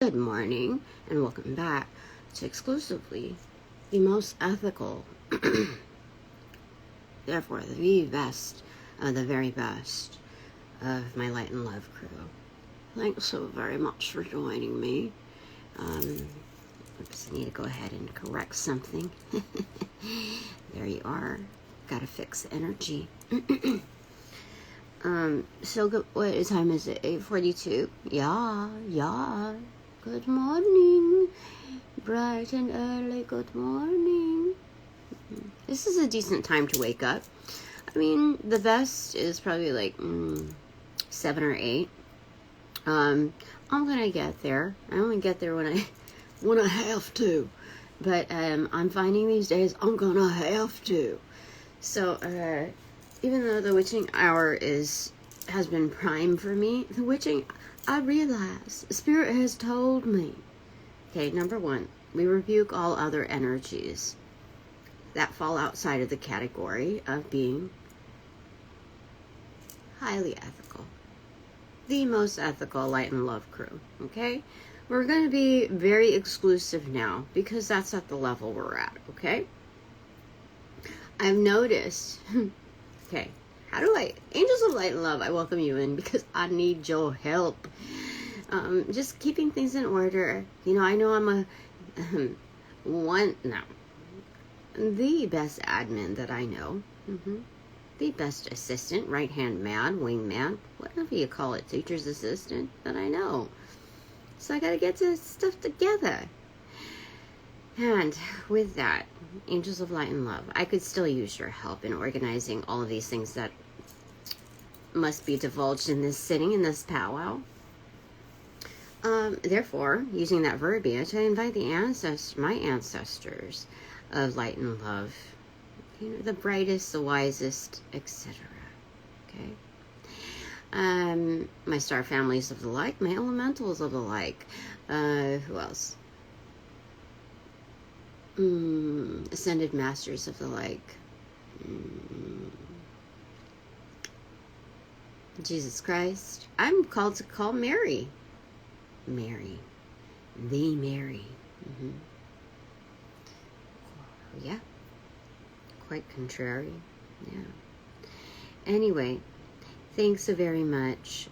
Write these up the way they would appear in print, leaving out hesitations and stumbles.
Good morning, and welcome back to exclusively the most ethical, therefore the best of the very best of my light and love crew. Thanks so very much for joining me. Oops, I need to go ahead and correct something. There you are. Gotta fix energy. So what time is it? 8:42. Yeah. Good morning. Bright and early good morning. This is a decent time to wake up. I mean, the best is probably like 7 or 8. I'm gonna get there. I only get there when I have to. But I'm finding these days I'm gonna have to. So even though the witching hour has been prime for me, the witching, I realize Spirit has told me. Okay, number 1, we rebuke all other energies that fall outside of the category of being highly ethical. The most ethical light and love crew, okay? We're going to be very exclusive now because that's at the level we're at, okay? I've noticed, okay, Angels of Light and Love, I welcome you in because I need your help. Just keeping things in order. You know, I know I'm the best admin that I know. The best assistant, right-hand man, wing man, whatever you call it, teacher's assistant that I know. So I gotta get this stuff together. And with that, Angels of Light and Love, I could still use your help in organizing all of these things that must be divulged in this sitting, in this powwow. Therefore, using that verbiage, I invite my ancestors of light and love, you know, the brightest, the wisest, etc. Okay? My star families of the like, my elementals of the like. Who else? Ascended masters of the like. Jesus Christ. I'm called to call Mary. Mary. The Mary. Yeah. Quite contrary. Yeah. Anyway, thanks so very much.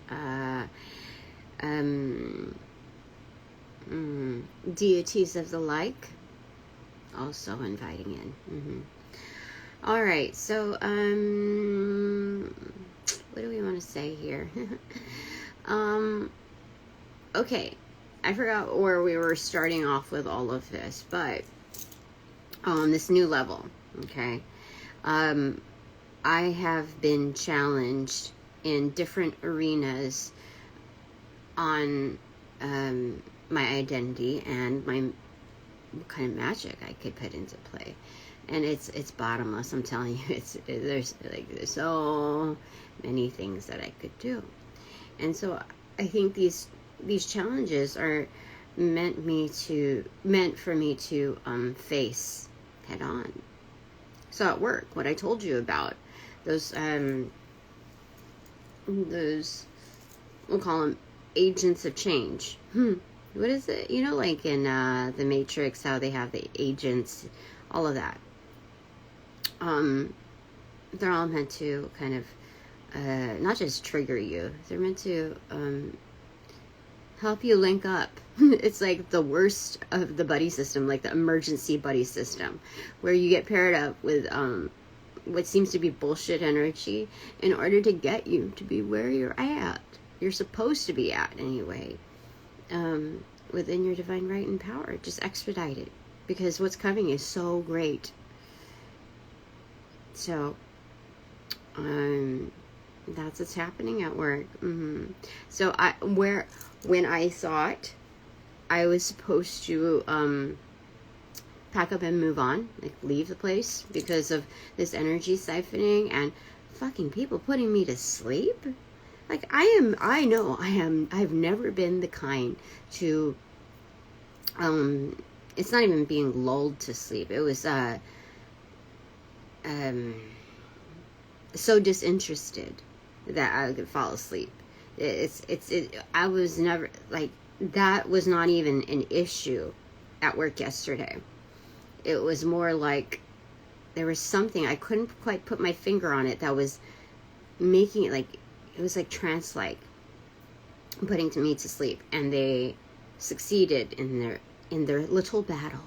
Deities of the like. Also inviting in. All right, so what do we want to say here? Okay, I forgot where we were starting off with all of this, but this new level. Okay, I have been challenged in different arenas on my identity and what kind of magic I could put into play, and it's bottomless. I'm telling you, there's so many things that I could do, and so I think these challenges are meant for me to face head on. So at work, what I told you about, those we'll call them agents of change. What is it? You know, like in the Matrix, how they have the agents, all of that. They're all meant to kind of not just trigger you. They're meant to help you link up. It's like the worst of the buddy system, like the emergency buddy system, where you get paired up with what seems to be bullshit energy in order to get you to be where you're at. You're supposed to be at anyway. Within your divine right and power. Just expedite it, because what's coming is so great. So that's what's happening at work. So when I thought I was supposed to pack up and move on, like leave the place because of this energy siphoning and fucking people putting me to sleep. Like I've never been the kind to it's not even being lulled to sleep. It was so disinterested that I could fall asleep. I was never, like, that was not even an issue at work yesterday. It was more like there was something, I couldn't quite put my finger on it, that was making it like, it was like trance-like, putting me to sleep. And they succeeded in their little battle.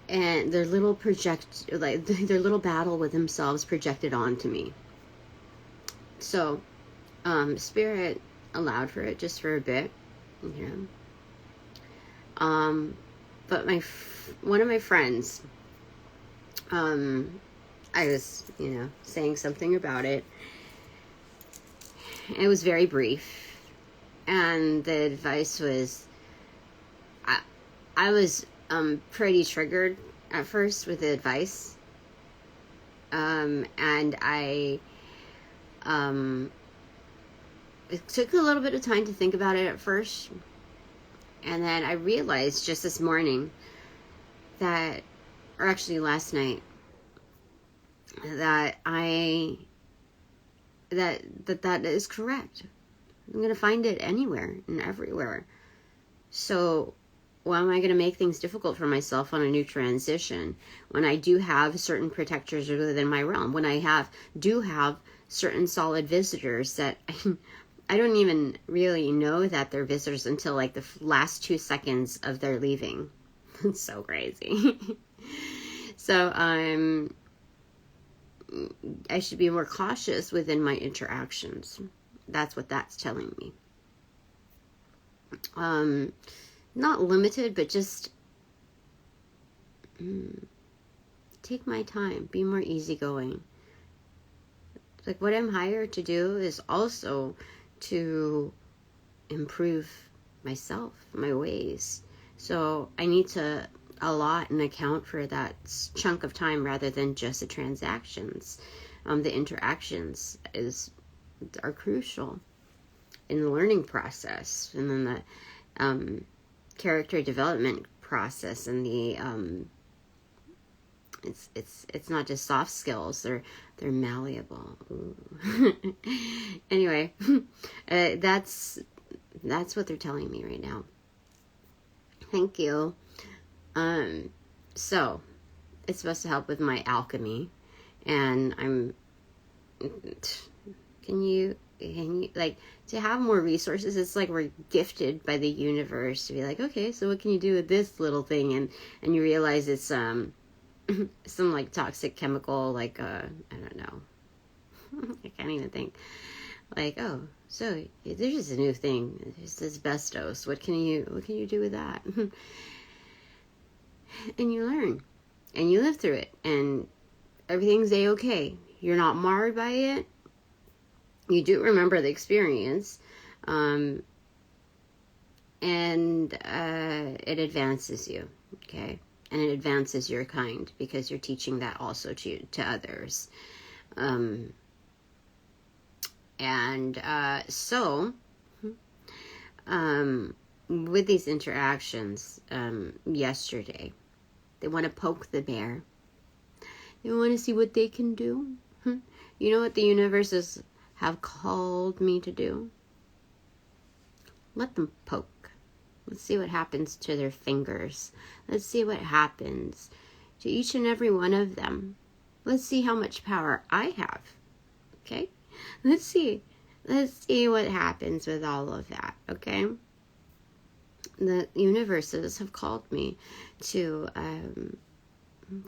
And their little their little battle with themselves projected onto me. So Spirit allowed for it just for a bit, you know. But one of my friends, I was, you know, saying something about it. It was very brief, and the advice was, I was pretty triggered at first with the advice, and it took a little bit of time to think about it at first, and then I realized just this morning that, or actually last night, that that is correct. I'm going to find it anywhere and everywhere. So why am I going to make things difficult for myself on a new transition when I do have certain protectors within my realm, when I do have certain solid visitors that I don't even really know that they're visitors until like the last 2 seconds of their leaving. It's so crazy. So I should be more cautious within my interactions. That's what that's telling me. Not limited, but just take my time, be more easygoing. Like, what I'm hired to do is also to improve myself, my ways. So I need to allot and account for that chunk of time rather than just the transactions. The interactions are crucial in the learning process, and then the character development process, and the it's not just soft skills, they're malleable. Anyway, that's what they're telling me right now. Thank you. So it's supposed to help with my alchemy, and can you like, to have more resources? It's like we're gifted by the universe to be like, okay, so what can you do with this little thing? And you realize it's some like toxic chemical, like I don't know. I can't even think. Like, oh, so there's a new thing. It's asbestos. What can you do with that? And you learn, and you live through it, and everything's a-okay. You're not marred by it. You do remember the experience, and it advances you, okay? And it advances your kind, because you're teaching that also to others. So with these interactions yesterday, they want to poke the bear. They want to see what they can do. You know what the universes have called me to do? Let them poke. Let's see what happens to their fingers. Let's see what happens to each and every one of them. Let's see how much power I have. Okay? Let's see what happens with all of that. Okay? The universes have called me to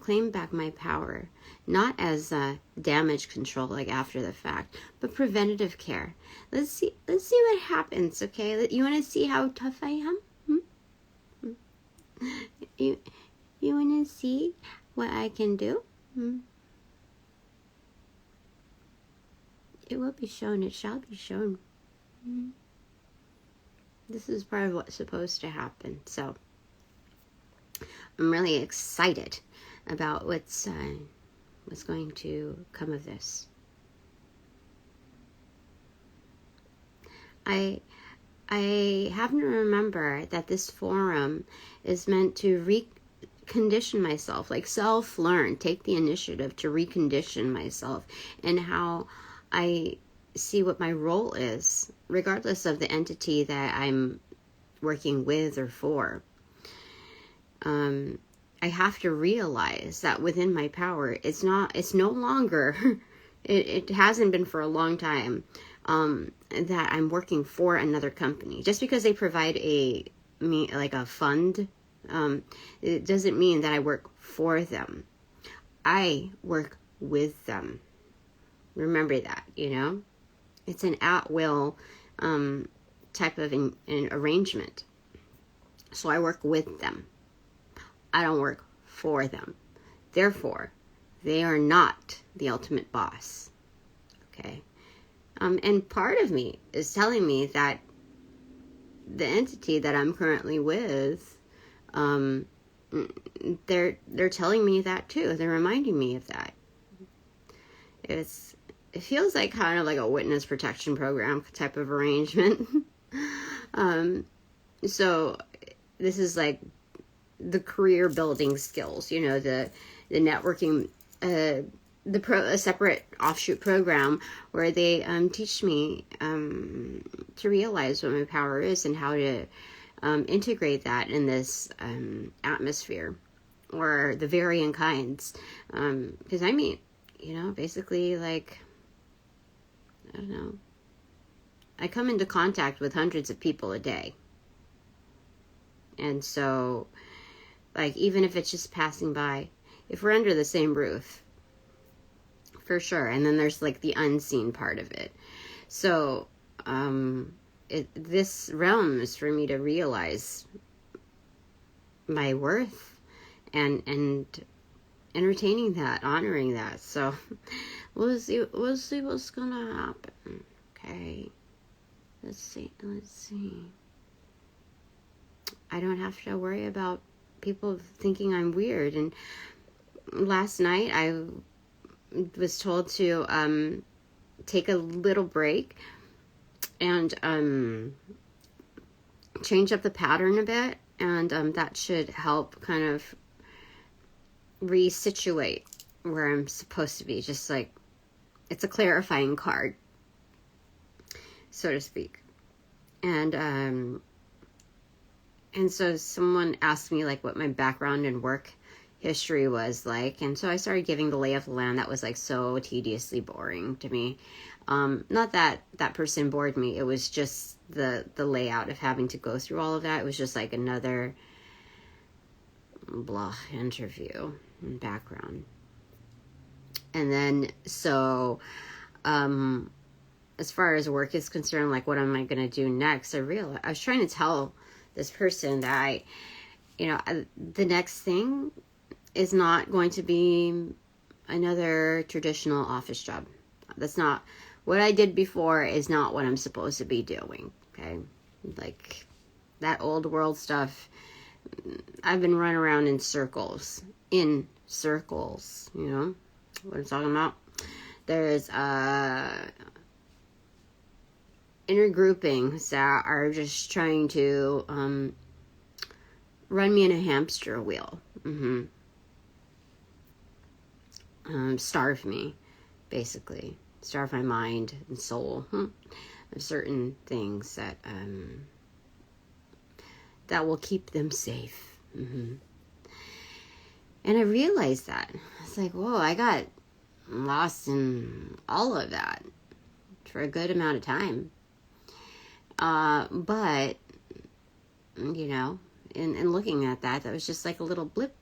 claim back my power, not as damage control, like after the fact, but preventative care. Let's see what happens. Okay, you want to see how tough I am? You want to see what I can do? It will be shown. It shall be shown. This is part of what's supposed to happen. So I'm really excited about what's going to come of this. I happen to remember that this forum is meant to recondition myself, like self-learn, take the initiative to recondition myself, and how I see what my role is, regardless of the entity that I'm working with or for. I have to realize that within my power, it's no longer, it hasn't been for a long time, that I'm working for another company. Just because they provide a fund, it doesn't mean that I work for them. I work with them. Remember that, it's an at-will type of an arrangement. So I work with them. I don't work for them. Therefore, they are not the ultimate boss. Okay? And part of me is telling me that the entity that I'm currently with, they're telling me that too. They're reminding me of that. It feels like kind of like a witness protection program type of arrangement. So this is like the career building skills, the networking, a separate offshoot program where they teach me to realize what my power is and how to integrate that in this atmosphere, or the varying kinds. Because I mean, basically, like, I don't know, I come into contact with hundreds of people a day. And so, like, even if it's just passing by, if we're under the same roof, for sure. And then there's like the unseen part of it. So, this realm is for me to realize my worth and entertaining that, honoring that. So we'll see what's gonna happen. Okay. Let's see. I don't have to worry about people thinking I'm weird. And last night I was told to take a little break and change up the pattern a bit, and that should help kind of resituate where I'm supposed to be. Just like, it's a clarifying card, so to speak. And so someone asked me like what my background and work history was like, and so I started giving the lay of the land. That was like so tediously boring to me. Not that that person bored me, it was just the layout of having to go through all of that. It was just like another blah interview and background. And then so as far as work is concerned, like what am I going to do next, I was trying to tell this person that the next thing is not going to be another traditional office job. That's not what I did before, is not what I'm supposed to be doing. Okay. Like that old world stuff. I've been running around in circles, you know what I'm talking about? There's inner groupings that are just trying to run me in a hamster wheel. Starve me, basically. Starve my mind and soul of certain things that will keep them safe. And I realized that. It's like, whoa, I got lost in all of that for a good amount of time. But, in looking at that was just like a little blip.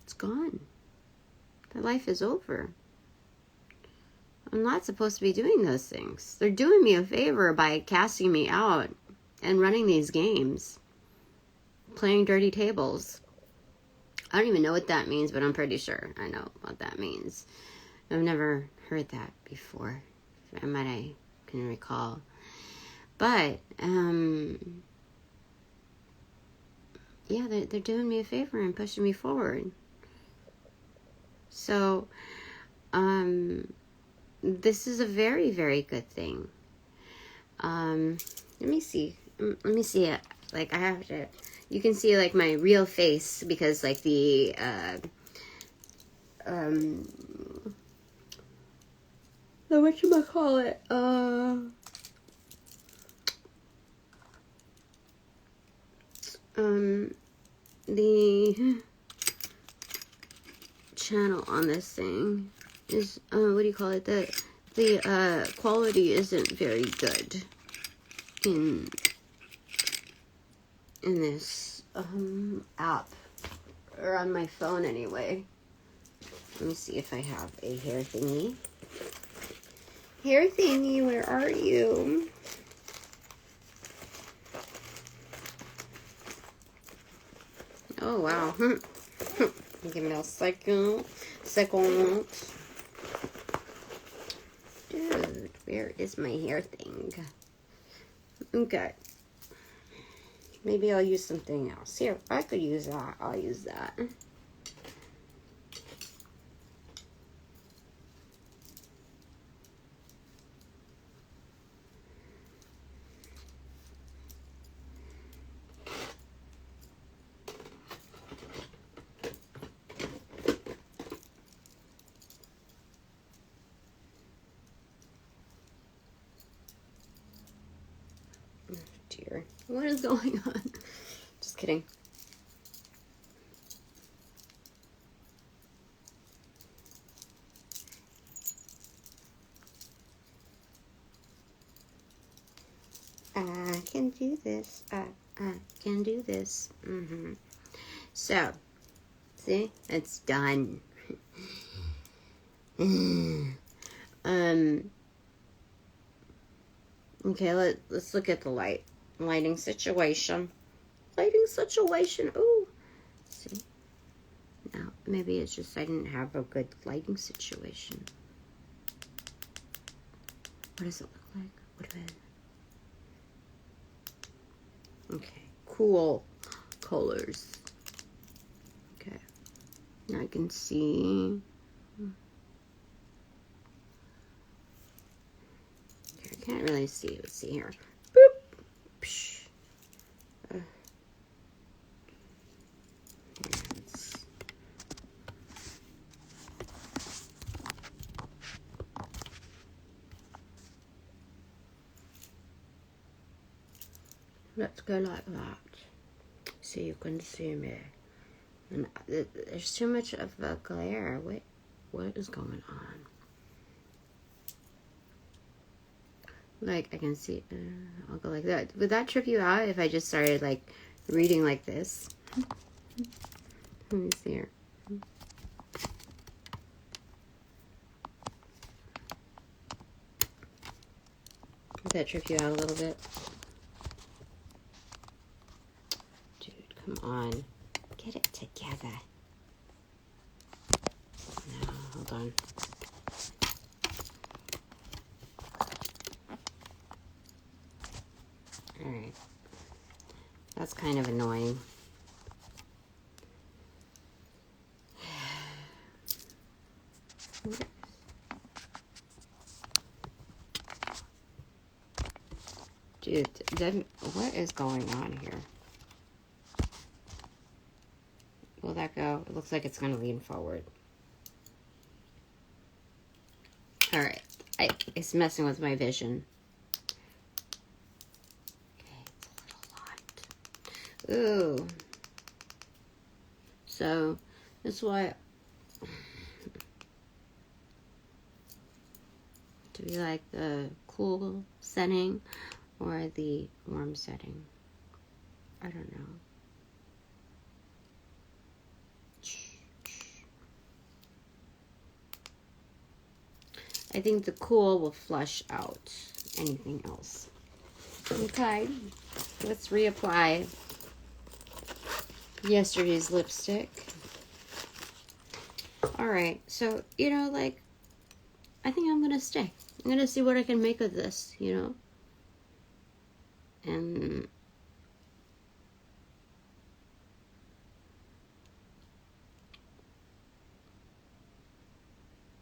It's gone. My life is over. I'm not supposed to be doing those things. They're doing me a favor by casting me out and running these games. Playing dirty tables. I don't even know what that means, but I'm pretty sure I know what that means. I've never heard that before, from what I can recall. But, yeah, they're doing me a favor and pushing me forward. So, this is a very, very good thing. Let me see it. Like, I have to, you can see, like, my real face, because, like, the, the whatchamacallit, the channel on this thing is, what do you call it, the quality isn't very good in this app, or on my phone anyway. Let me see if I have a hair thingy. Hair thingy, where are you? Oh wow. Give me a second. Dude, where is my hair thing? Okay. Maybe I'll use something else. Here, I could use that. I'll use that. What is going on? Just kidding. I can do this. I can do this. So, see? It's done. Okay, let's look at the lighting situation. Ooh. See? Now, maybe it's just I didn't have a good lighting situation. What does it look like? What do I... Okay, cool colors. Okay, now I can see. Okay, I can't really see. Let's see here. Boop. Psh. Let's go like that, so you can see me. And there's too much of a glare. Wait, what is going on? Like, I can see, I'll go like that. Would that trip you out if I just started, like, reading like this? Let me see here. Would that trip you out a little bit? Come on, get it together. No, hold on. All right, that's kind of annoying. Dude, what is going on here? Will that go? It looks like it's going to lean forward. All right. It's messing with my vision. Okay, it's a little light. Ooh. So, that's why... Do we like the cool setting or the warm setting? I don't know. I think the cool will flush out anything else. Okay, let's reapply yesterday's lipstick. All right, so, you know, like, I think I'm gonna stay. I'm gonna see what I can make of this, you know? And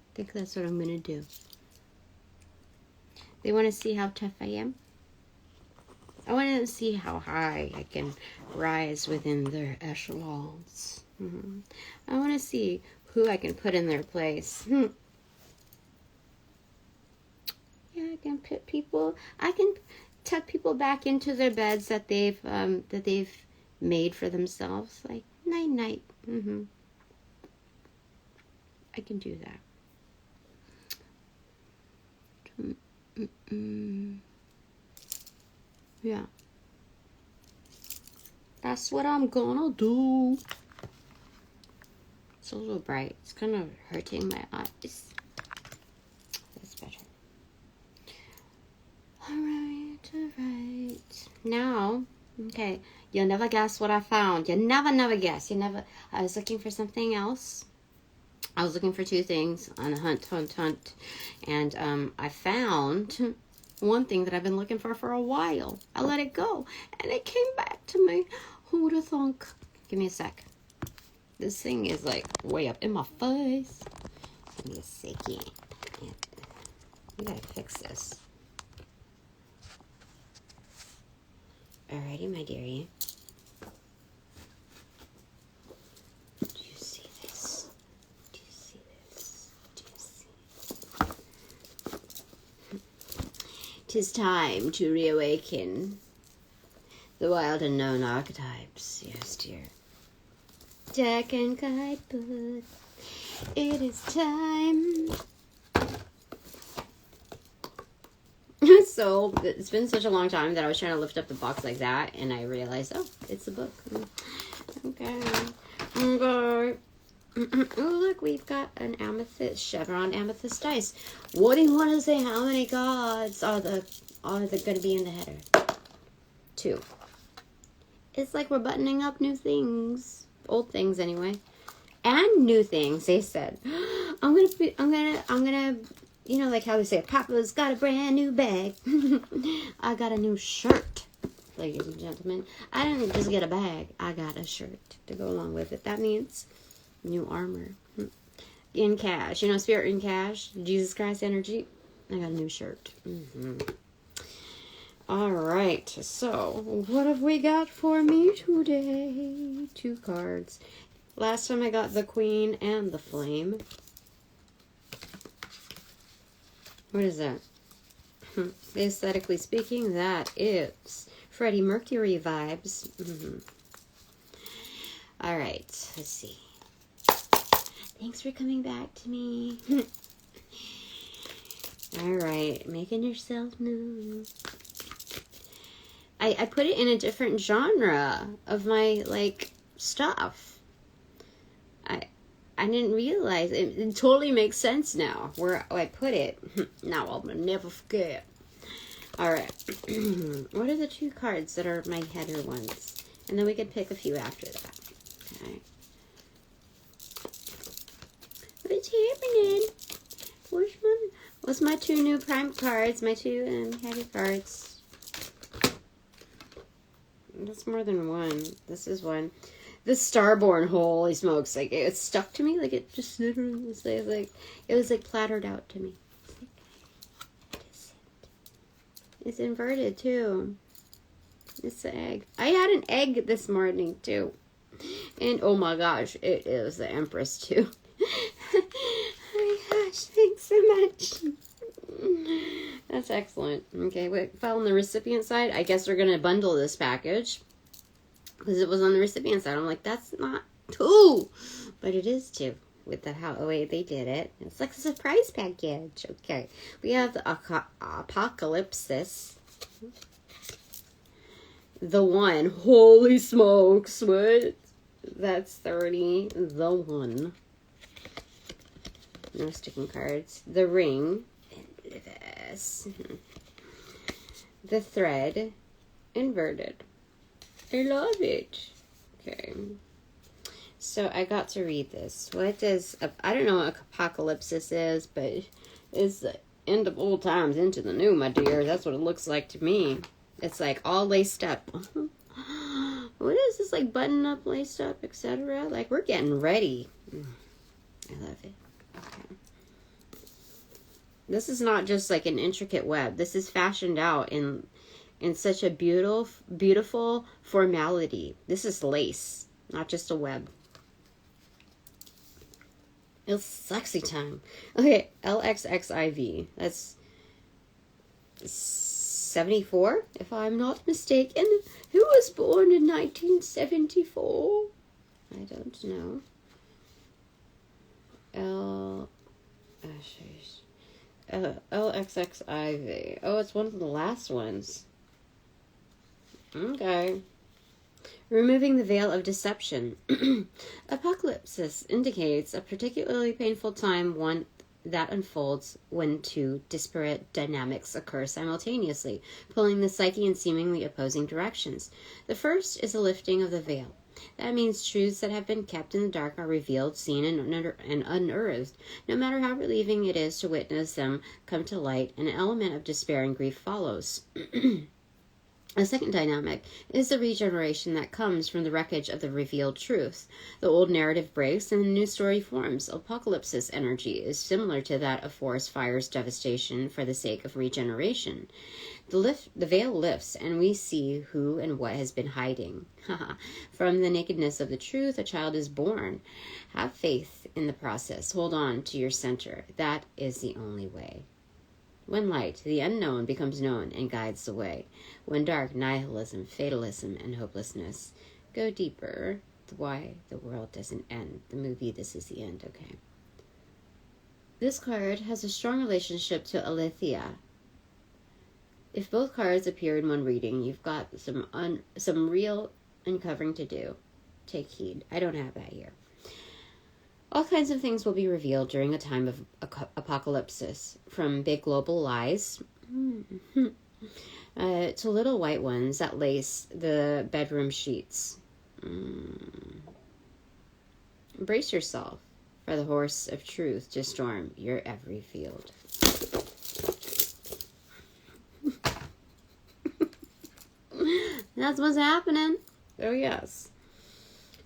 I think that's what I'm gonna do. They want to see how tough I am. I want to see how high I can rise within their echelons. I want to see who I can put in their place. Yeah, I can put people. I can tuck people back into their beds that they've made for themselves. Like night night. I can do that. Yeah. That's what I'm gonna do. It's a little bright. It's kind of hurting my eyes. That's better. Alright. Now, okay. You'll never guess what I found. You never guess. I was looking for something else. I was looking for two things on a hunt. And I found one thing that I've been looking for a while. I let it go. And it came back to me. Who would have thunk? Give me a sec. This thing is like way up in my face. Give me a second. We gotta fix this. Alrighty, my dearie. Do you see this? Do you see this? Do you see? 'Tis time to reawaken the wild unknown archetypes. Yes, dear. Jack and Guidebook. It is time. So, it's been such a long time that I was trying to lift up the box like that, and I realized, oh, it's a book. Okay. Oh, look, we've got an amethyst, chevron amethyst dice. What do you want to say? How many cards are there going to be in the header? 2. It's like we're buttoning up new things. Old things, anyway. And new things, they said. I'm gonna, you know, like how they say, Papa's got a brand new bag. I got a new shirt, ladies and gentlemen. I didn't just get a bag. I got a shirt to go along with it. That means new armor. In cash. You know, Spirit in cash. Jesus Christ energy. I got a new shirt. All right. So, what have we got for me today? 2 cards. Last time I got the Queen and the Flame. What is that? Aesthetically speaking, that is Freddie Mercury vibes. All right, let's see. Thanks for coming back to me. All right, making yourself known. I put it in a different genre of my, like, stuff. I didn't realize. It totally makes sense now where I put it. Now I'll never forget. Alright. What are the 2 cards that are my header ones? And then we can pick a few after that. Okay. What's happening? What's my 2 new prime cards? My 2 header cards. That's more than one. This is one. The Starborn, holy smokes, like, it stuck to me, like, it just literally was like, it was, like, plattered out to me. It's inverted, too. It's the egg. I had an egg this morning, too. And, oh my gosh, it is the Empress, too. Oh my gosh, thanks so much. That's excellent. Okay, wait, file on the recipient side. I guess we're going to bundle this package. Because it was on the recipient side. I'm like, that's not 2. But it is 2. With the way they did it. It's like a surprise package. Okay. We have the Apocalypsis. The One. Holy smokes. What? That's 30. The One. No sticking cards. The Ring. And this. The Thread. Inverted. I love it. Okay. So I got to read this. What does... I don't know what apocalypsis is, but it's the end of old times into the new, my dear. That's what it looks like to me. It's like all laced up. What is this? Like button up, laced up, etc.? Like we're getting ready. I love it. Okay. This is not just like an intricate web. This is fashioned out in such a beautiful formality. This is lace, not just a web. It's sexy time. Okay, LXXIV. That's 74, if I'm not mistaken. Who was born in 1974? I don't know. LXXIV. Oh, it's one of the last ones. Okay. Removing the veil of deception. Apocalypsis indicates a particularly painful time, one that unfolds when two disparate dynamics occur simultaneously, pulling the psyche in seemingly opposing directions. The first is a lifting of the veil. That means truths that have been kept in the dark are revealed, seen, and unearthed. No matter how relieving it is to witness them come to light, an element of despair and grief follows. A second dynamic is the regeneration that comes from the wreckage of the revealed truth. The old narrative breaks and a new story forms. Apocalypsis energy is similar to that of forest fire's devastation for the sake of regeneration. The veil lifts, and we see who and what has been hiding. From the nakedness of the truth, a child is born. Have faith in the process. Hold on to your center. That is the only way. When light, the unknown, becomes known and guides the way. When dark, nihilism, fatalism, and hopelessness go deeper. Why the world doesn't end. The movie This Is the End. Okay. This card has a strong relationship to Alethea. If both cards appear in one reading, you've got some real uncovering to do. Take heed. I don't have that here. All kinds of things will be revealed during a time of apocalypsis, from big global lies to little white ones that lace the bedroom sheets. Brace yourself for the horse of truth to storm your every field. That's what's happening. Oh, yes.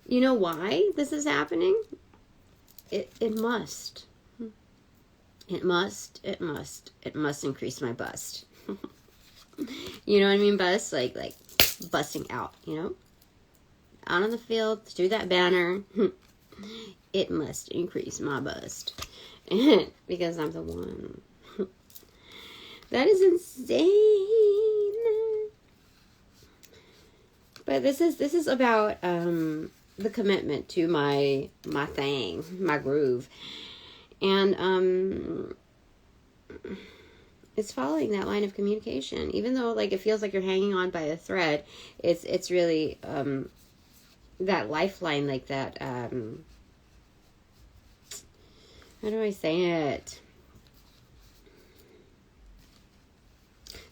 You know why this is happening? It must. It must increase my bust. You know what I mean? Bust, like busting out, you know? Out on the field, through that banner. It must increase my bust. Because I'm the one. That is insane. But this is about the commitment to my thing, my groove. And it's following that line of communication. Even though like it feels like you're hanging on by a thread, it's really that lifeline, like that how do I say it?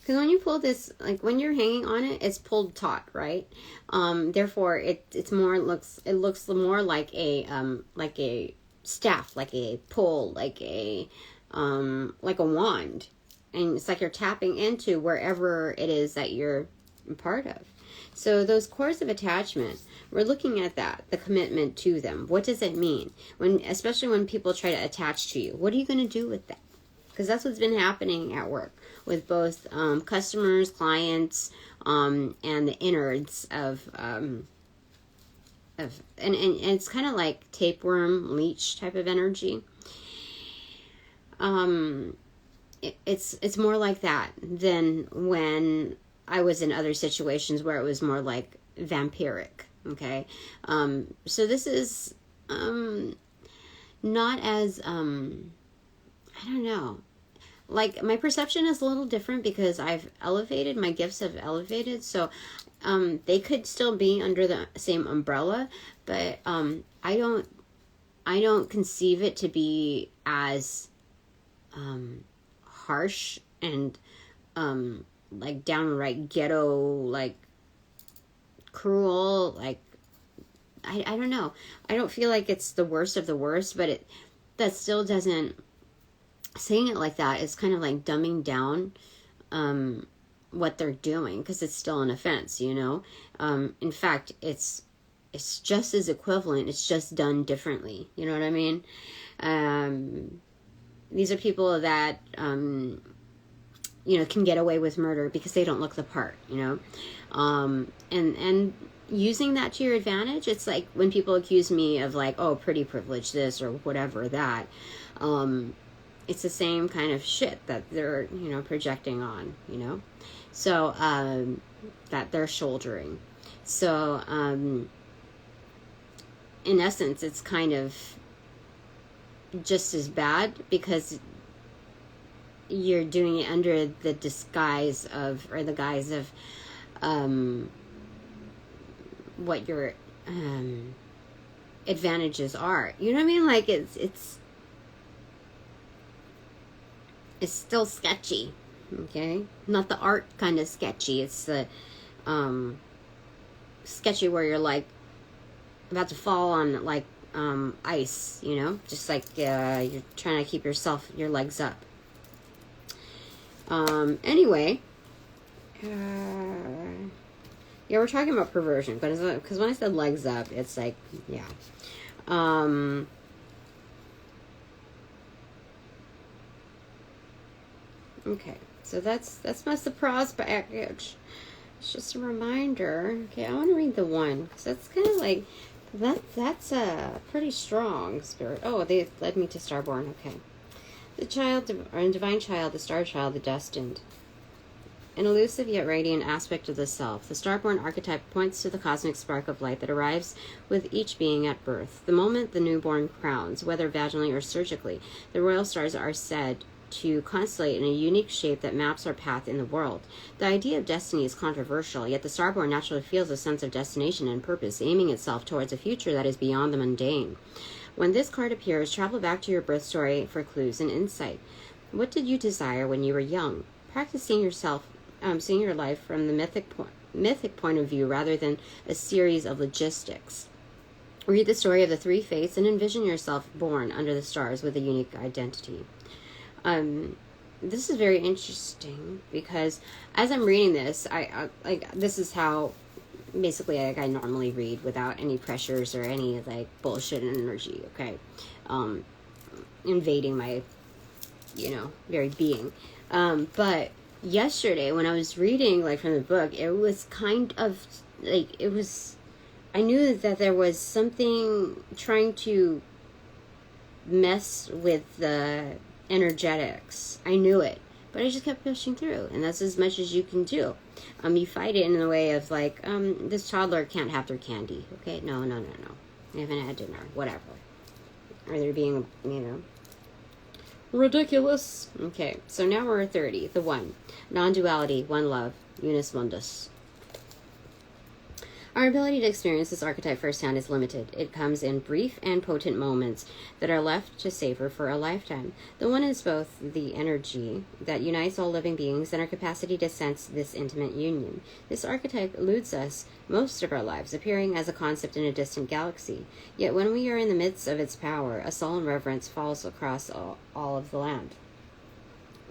Because when you pull this, like when you're hanging on it, it's pulled taut, right? Therefore, it looks more like a staff, like a pull, like a wand, and it's like you're tapping into wherever it is that you're part of. So those cords of attachment, we're looking at that, the commitment to them. What does it mean especially when people try to attach to you? What are you going to do with that? Because that's what's been happening at work with both customers, clients, and the innards of and it's kind of like tapeworm, leech type of energy. It's more like that than when I was in other situations where it was more like vampiric. Okay, so this is not as I don't know. Like, my perception is a little different because I've elevated, my gifts have elevated, so they could still be under the same umbrella, but I don't conceive it to be as harsh and like downright ghetto, like cruel, like I don't know. I don't feel like it's the worst of the worst, but that still doesn't, saying it like that is kind of like dumbing down what they're doing, because it's still an offense, you know. In fact, it's just as equivalent, it's just done differently, you know what I mean? These are people that you know, can get away with murder because they don't look the part, you know. And using that to your advantage, it's like when people accuse me of like, oh, pretty privilege this or whatever that, it's the same kind of shit that they're, you know, projecting on, you know, so that they're shouldering. So in essence, it's kind of just as bad because you're doing it under the disguise of, or the guise of what your advantages are. You know what I mean? Like it's still sketchy, okay? Not the art kind of sketchy. It's the sketchy where you're like about to fall on like ice, you know, just like you're trying to keep your legs up. Anyway, yeah, we're talking about perversion, because when I said legs up, it's like, yeah. Okay, so that's my surprise package. It's just a reminder. Okay, I want to read the one, because that's kind of like, that's a pretty strong spirit. Oh, they led me to Starborn. Okay. The child, or divine child, the star child, the destined. An elusive yet radiant aspect of the self, the starborn archetype points to the cosmic spark of light that arrives with each being at birth. The moment the newborn crowns, whether vaginally or surgically, the royal stars are said to constellate in a unique shape that maps our path in the world. The idea of destiny is controversial, yet the starborn naturally feels a sense of destination and purpose, aiming itself towards a future that is beyond the mundane. When this card appears, travel back to your birth story for clues and insight. What did you desire when you were young? Practice seeing your life from the mythic point of view rather than a series of logistics. Read the story of the three fates and envision yourself born under the stars with a unique identity. This is very interesting because as I'm reading this, I like, this is how basically like I normally read without any pressures or any like bullshit energy, okay? Invading my, you know, very being. But yesterday when I was reading like from the book, it was kind of like, I knew that there was something trying to mess with the energetics. I knew it, but I just kept pushing through, and that's as much as you can do. You fight it in the way of like, this toddler can't have their candy, okay? No. They haven't had dinner, whatever. Or they're being, you know, ridiculous. Okay, so now we're at 30, the one. Non-duality, one love, unus mundus. Our ability to experience this archetype firsthand is limited. It comes in brief and potent moments that are left to savor for a lifetime. The one is both the energy that unites all living beings and our capacity to sense this intimate union. This archetype eludes us most of our lives, appearing as a concept in a distant galaxy. Yet when we are in the midst of its power, a solemn reverence falls across all of the land.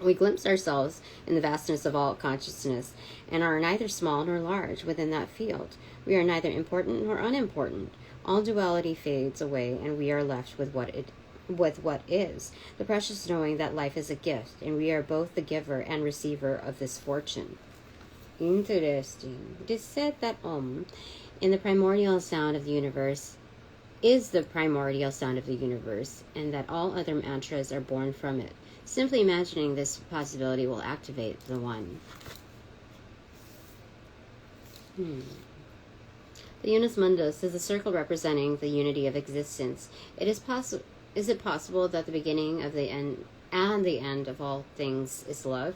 We glimpse ourselves in the vastness of all consciousness and are neither small nor large within that field. We are neither important nor unimportant. All duality fades away and we are left with what is. The precious knowing that life is a gift and we are both the giver and receiver of this fortune. Interesting. It is said that in the primordial sound of the universe is the primordial sound of the universe and that all other mantras are born from it. Simply imagining this possibility will activate the one. The unus mundus is a circle representing the unity of existence. Is it possible that the beginning of the end and the end of all things is love?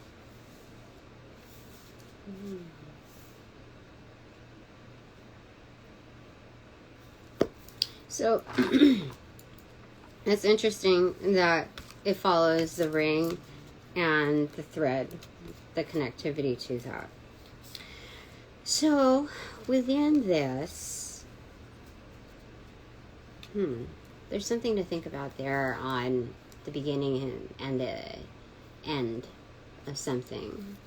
So it's interesting that it follows the ring and the thread, the connectivity to that. So within this, there's something to think about there on the beginning and the end of something.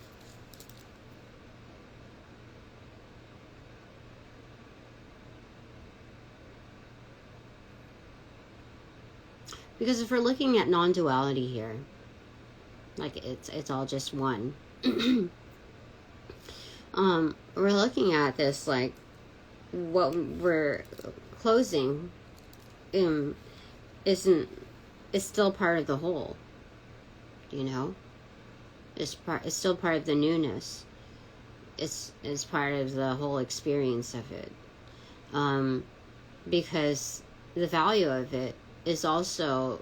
Because if we're looking at non-duality here, like it's all just one. We're looking at this like what we're closing is still part of the whole. you know? It's still part of the newness. It's part of the whole experience of it. Because the value of it is also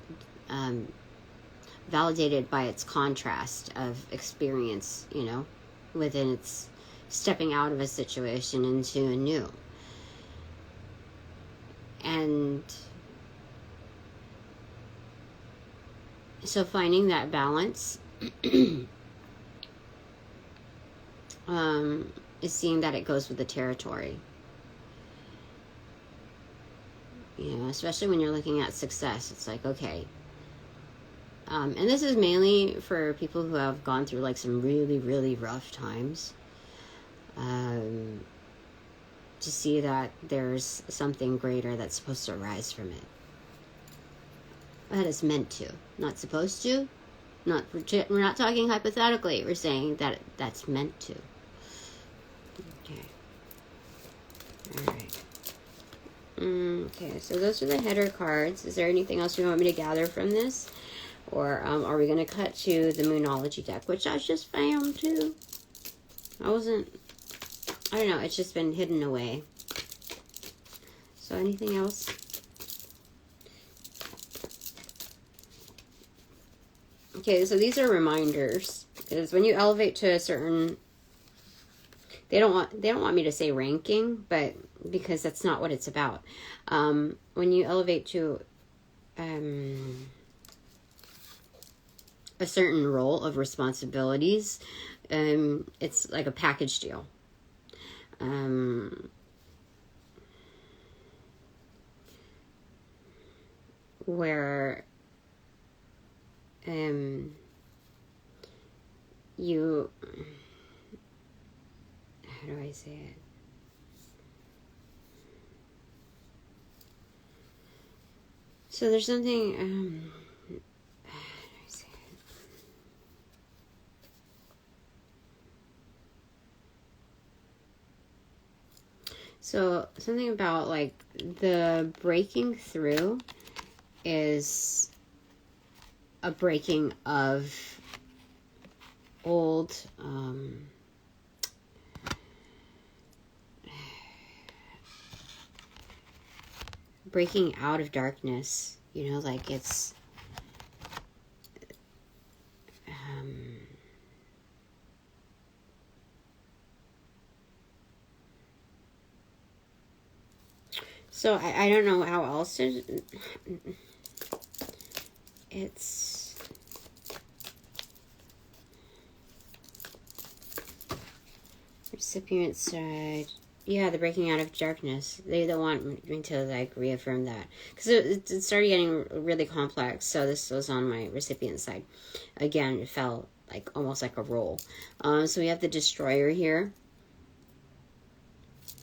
validated by its contrast of experience, you know, within its stepping out of a situation into a new. And so finding that balance is seeing that it goes with the territory. You know, especially when you're looking at success, it's like, okay. And this is mainly for people who have gone through like some really, really rough times. To see that there's something greater that's supposed to arise from it. That is meant to, not supposed to. We're not talking hypothetically. We're saying that that's meant to. Okay. All right. Okay, so those are the header cards. Is there anything else you want me to gather from this? Or are we going to cut to the Moonology deck, which I just found too? I don't know, it's just been hidden away. So anything else? Okay, so these are reminders. Because when you elevate to a certain... They don't want me to say ranking, but because that's not what it's about. When you elevate to a certain role of responsibilities, it's like a package deal. Where you... How do I say it? So there's something, how do I say it? So something about like the breaking through is a breaking of old, breaking out of darkness, you know, like it's so I don't know how else to, it's recipient side. Yeah, the breaking out of darkness. They don't want me to like reaffirm that. Because it started getting really complex. So this was on my recipient side. Again, it felt like almost like a roll. So we have the destroyer here.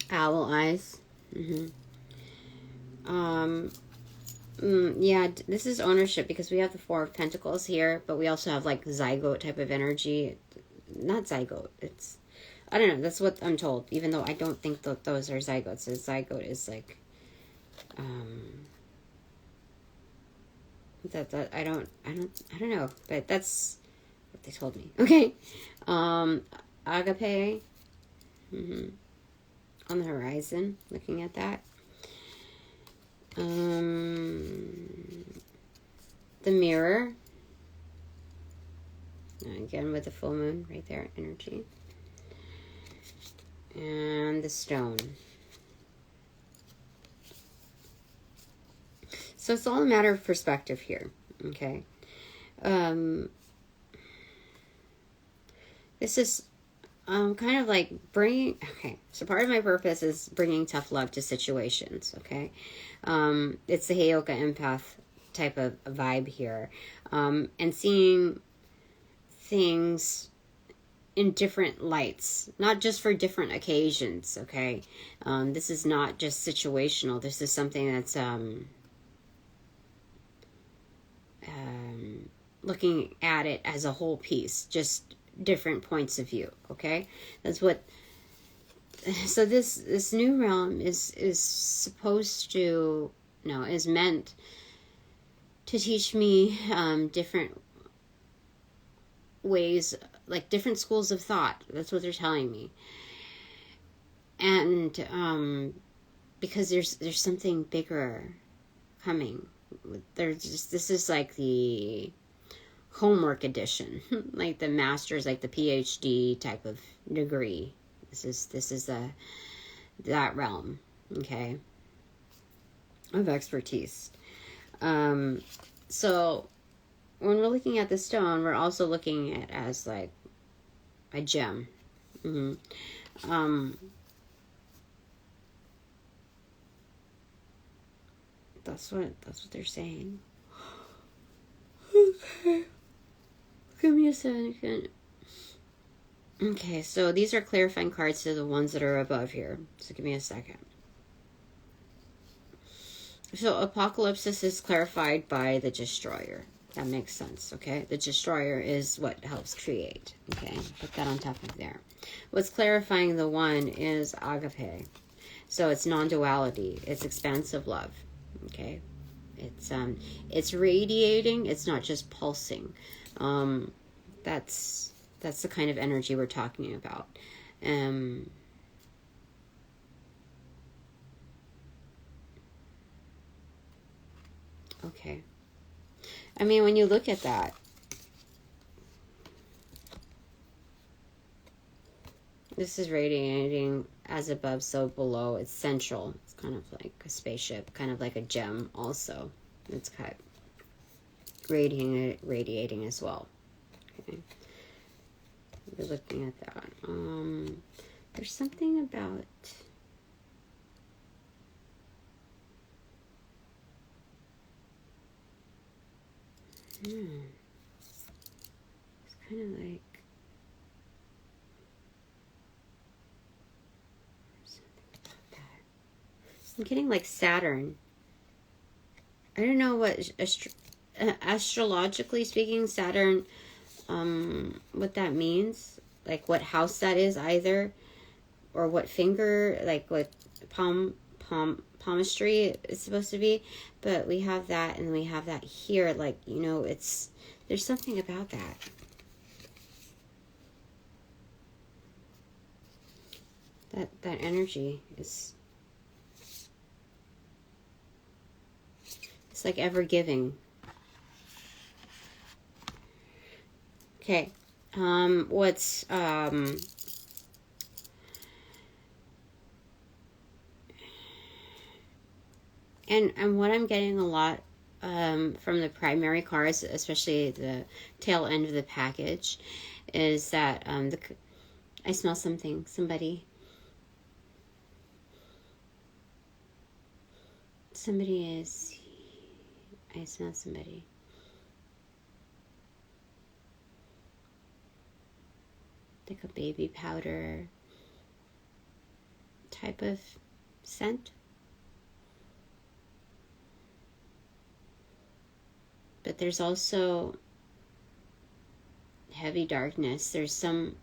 Owl eyes. Yeah, this is ownership because we have the Four of Pentacles here. But we also have like zygote type of energy. Not zygote. It's... I don't know, that's what I'm told, even though I don't think that those are zygotes. A zygote is like, I don't know, but that's what they told me. Okay. Agape, on the horizon, looking at that. The mirror, again with the full moon right there, energy. And the stone. So it's all a matter of perspective here, okay? This is kind of like bringing... Okay, so part of my purpose is bringing tough love to situations, okay? It's the Heyoka empath type of vibe here. And seeing things in different lights, not just for different occasions, okay? This is not just situational. This is something that's looking at it as a whole piece, just different points of view, okay? That's what... So this new realm is supposed to... No, is meant to teach me different ways, like different schools of thought. That's what they're telling me. And because there's something bigger coming. This is like the homework edition, like the master's, like the PhD type of degree. This is that realm, okay, of expertise. So when we're looking at the stone, we're also looking at it as like a gem. That's what they're saying. Okay. Give me a second. Okay, so these are clarifying cards to the ones that are above here. So give me a second. So Apocalypsis is clarified by the Destroyer. That makes sense, okay? The Destroyer is what helps create, okay? Put that on top of there. What's clarifying the one is Agape. So it's non-duality. It's expansive love, okay? It's radiating. It's not just pulsing. That's the kind of energy we're talking about. Okay. I mean, when you look at that, this is radiating as above, so below. It's central. It's kind of like a spaceship, kind of like a gem also. It's kind of radiating as well. Okay. We're looking at that. There's something about... It's kind of like... Something about that. I'm getting like Saturn. I don't know what... astrologically speaking, Saturn... what that means, like what house that is either, or what finger, like what palmistry is supposed to be. But we have that, and we have that here, like, you know, there's something about that. That energy is, it's like ever giving. Okay, what's, and what I'm getting a lot, from the primary cards, especially the tail end of the package, is that, I smell something, somebody is, I smell somebody. Like a baby powder type of scent. But there's also heavy darkness. There's some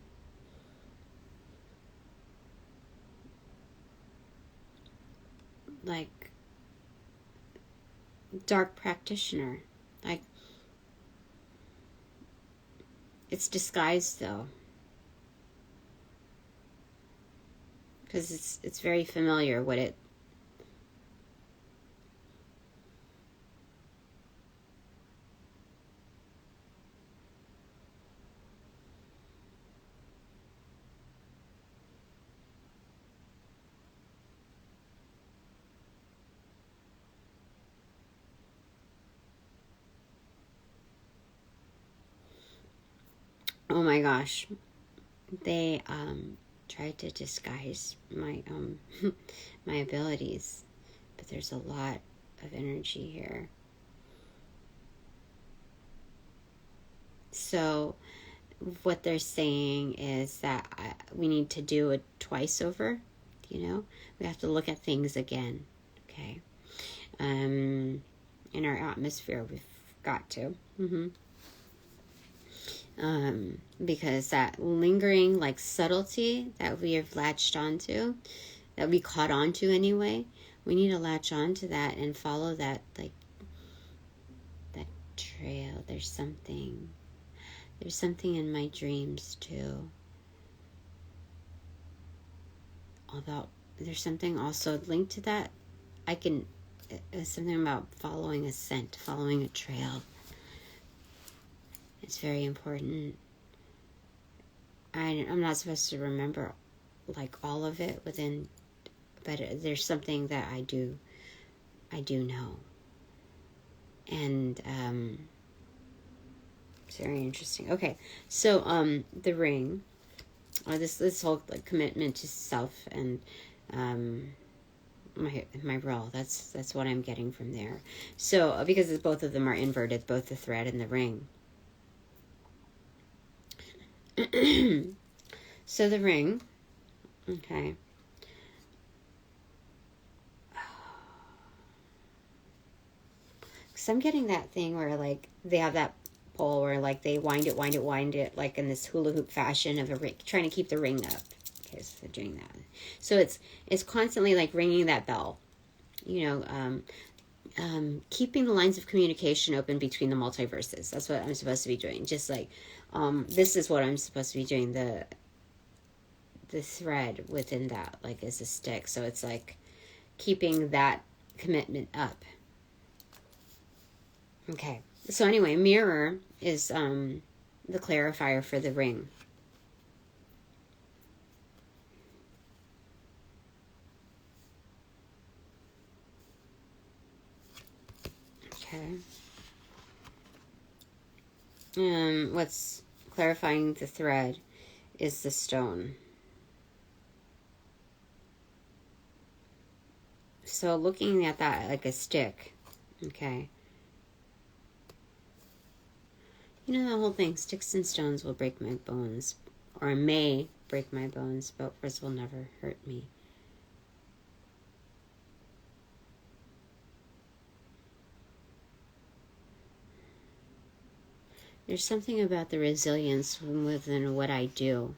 like dark practitioner. Like, it's disguised though. Because it's very familiar what it... Oh my gosh. They tried to disguise my my abilities, but there's a lot of energy here. So what they're saying is that we need to do it twice over. You know, we have to look at things again. Okay, in our atmosphere, we've got to. Because that lingering, like, subtlety that we have latched onto, that we caught onto anyway, we need to latch onto that and follow that, like, that trail. There's There's something in my dreams too. Although there's something also linked to that. I can, something about following a scent, following a trail. It's very important. I'm not supposed to remember like all of it within, but there's something that I do know. And it's very interesting. Okay, so the ring, or this whole like commitment to self and my role. That's what I'm getting from there. So because both of them are inverted, both the thread and the ring. So the ring, okay. Because I'm getting that thing where like they have that pole where like they wind it like in this hula hoop fashion of a ring, trying to keep the ring up. Okay, so they're doing that. So it's constantly like ringing that bell, you know, keeping the lines of communication open between the multiverses. That's what I'm supposed to be doing. Just like this is what I'm supposed to be doing. The thread within that like is a stick, so it's like keeping that commitment up. Okay, so anyway, mirror is the clarifier for the ring. Okay. What's clarifying the thread is the stone. So looking at that like a stick, okay. You know the whole thing, sticks and stones will break my bones, or may break my bones, but words will never hurt me. There's something about the resilience within what I do.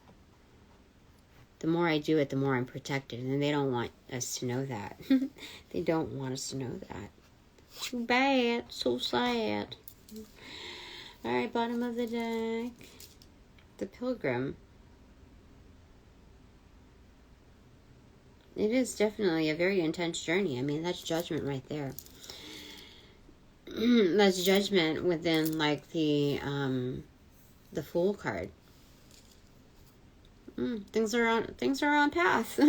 The more I do it, the more I'm protected. And they don't want us to know that. They don't want us to know that. Too bad. So sad. Alright, bottom of the deck. The Pilgrim. It is definitely a very intense journey. I mean, that's judgment right there. That's judgment within like the Fool card. Things are on path.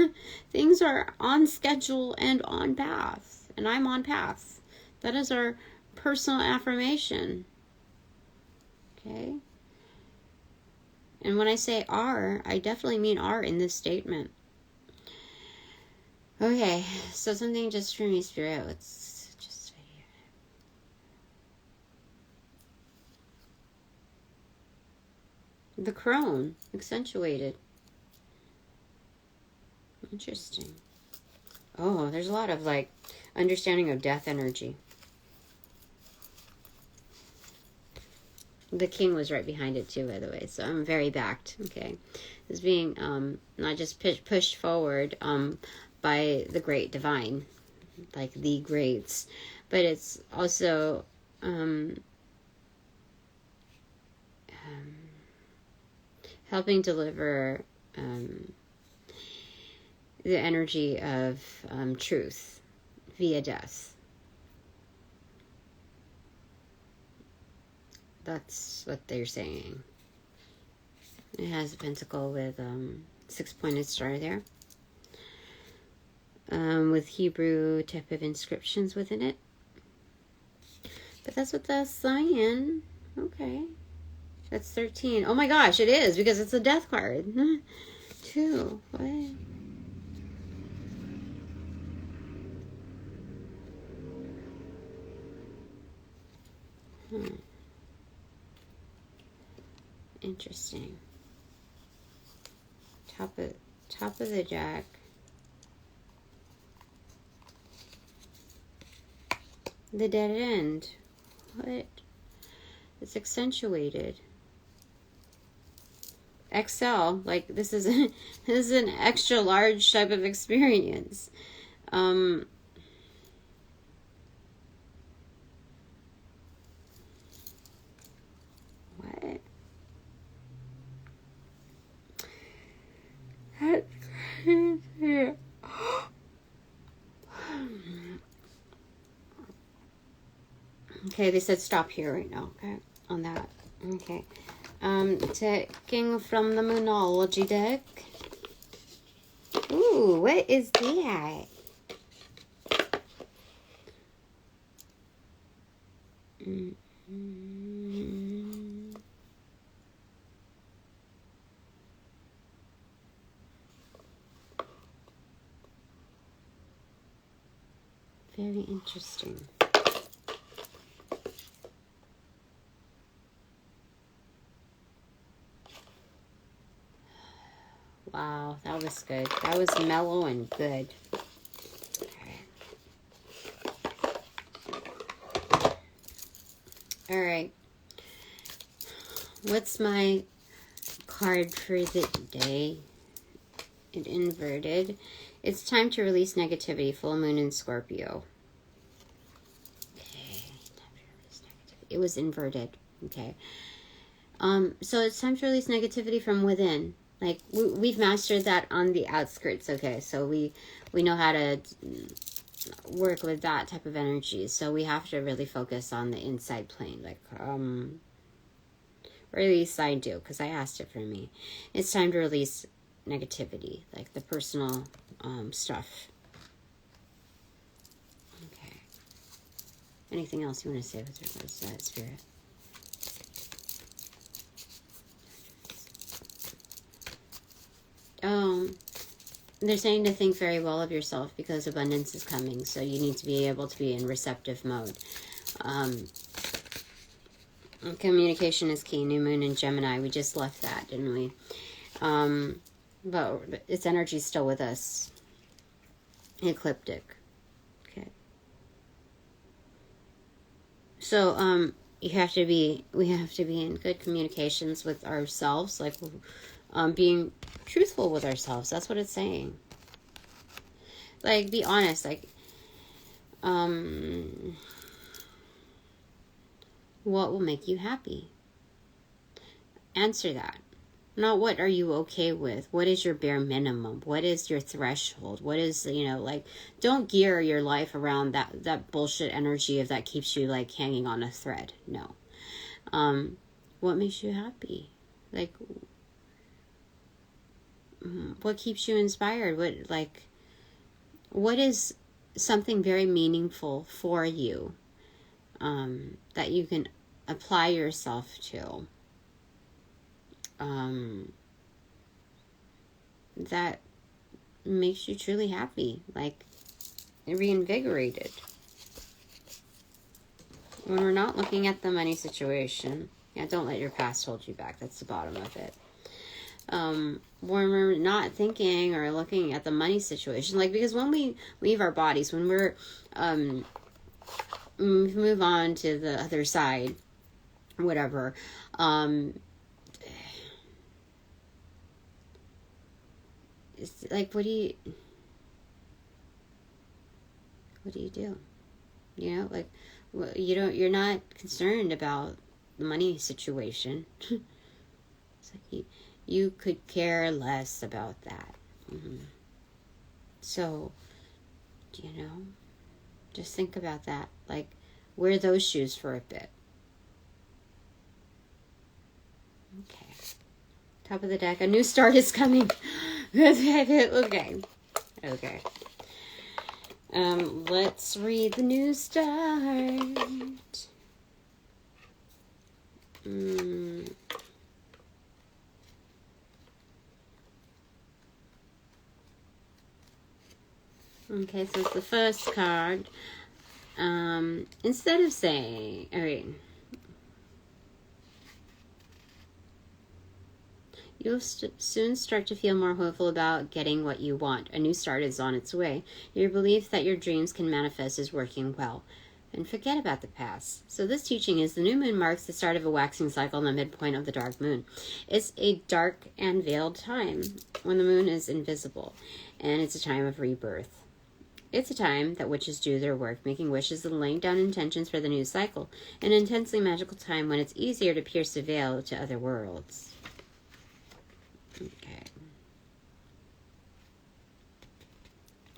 Things are on schedule and on path. And I'm on path. That is our personal affirmation. Okay? And when I say are, I definitely mean are in this statement. Okay, so something just for me, Spirit. Let's just here. The crone, accentuated. Interesting. Oh, there's a lot of like understanding of death energy. The king was right behind it too, by the way, so I'm very backed. Okay, it's being not just pushed forward by the great divine, like the greats, but it's also helping deliver the energy of truth via death. That's what they're saying. It has a pentacle with 6-pointed star there. With Hebrew type of inscriptions within it. But that's what that's saying. Okay. That's 13. Oh my gosh, it is, because it's a death card. 2. What? Interesting. Top of the deck. The dead end. What? It's accentuated. XL, like this is an extra large type of experience. What? Okay, they said stop here right now, okay, on that. Okay. Taking from the Moonology deck. Ooh, what is that? Very interesting. Wow, that was good. That was mellow and good. All right. What's my card for the day? It inverted. It's time to release negativity. Full moon in Scorpio. Okay. Time to release negativity. It was inverted. Okay. So it's time to release negativity from within. Like, we've mastered that on the outskirts, okay? So we know how to work with that type of energy. So we have to really focus on the inside plane. Like, or at least I do, because I asked it for me. It's time to release negativity, like the personal stuff. Okay. Anything else you want to say with regards to that, Spirit? They're saying to think very well of yourself because abundance is coming. So you need to be able to be in receptive mode. Communication is key. New moon in Gemini. We just left that, didn't we? But its energy is still with us. Ecliptic. Okay. So we have to be in good communications with ourselves, like being truthful with ourselves. That's what it's saying. Like, be honest. Like, what will make you happy? Answer that. Not what are you okay with? What is your bare minimum? What is your threshold? What is, like, don't gear your life around that bullshit energy of that keeps you, like, hanging on a thread. No. What makes you happy? Like, what keeps you inspired? What is something very meaningful for you that you can apply yourself to? That makes you truly happy, like reinvigorated. When we're not looking at the money situation, don't let your past hold you back. That's the bottom of it. When we're not thinking or looking at the money situation, like, because when we leave our bodies, when we're move on to the other side, whatever, it's like, what do you do? Like, you're not concerned about the money situation. It's like you could care less about that. So, just think about that. Like, wear those shoes for a bit. Okay. Top of the deck. A new start is coming. Okay. Let's read the new start. Okay, so it's the first card. Instead of saying, all right, you'll soon start to feel more hopeful about getting what you want. A new start is on its way. Your belief that your dreams can manifest is working well. And forget about the past. So this teaching is the new moon marks the start of a waxing cycle and the midpoint of the dark moon. It's a dark and veiled time when the moon is invisible, and it's a time of rebirth. It's a time that witches do their work, making wishes and laying down intentions for the new cycle. An intensely magical time when it's easier to pierce the veil to other worlds. Okay.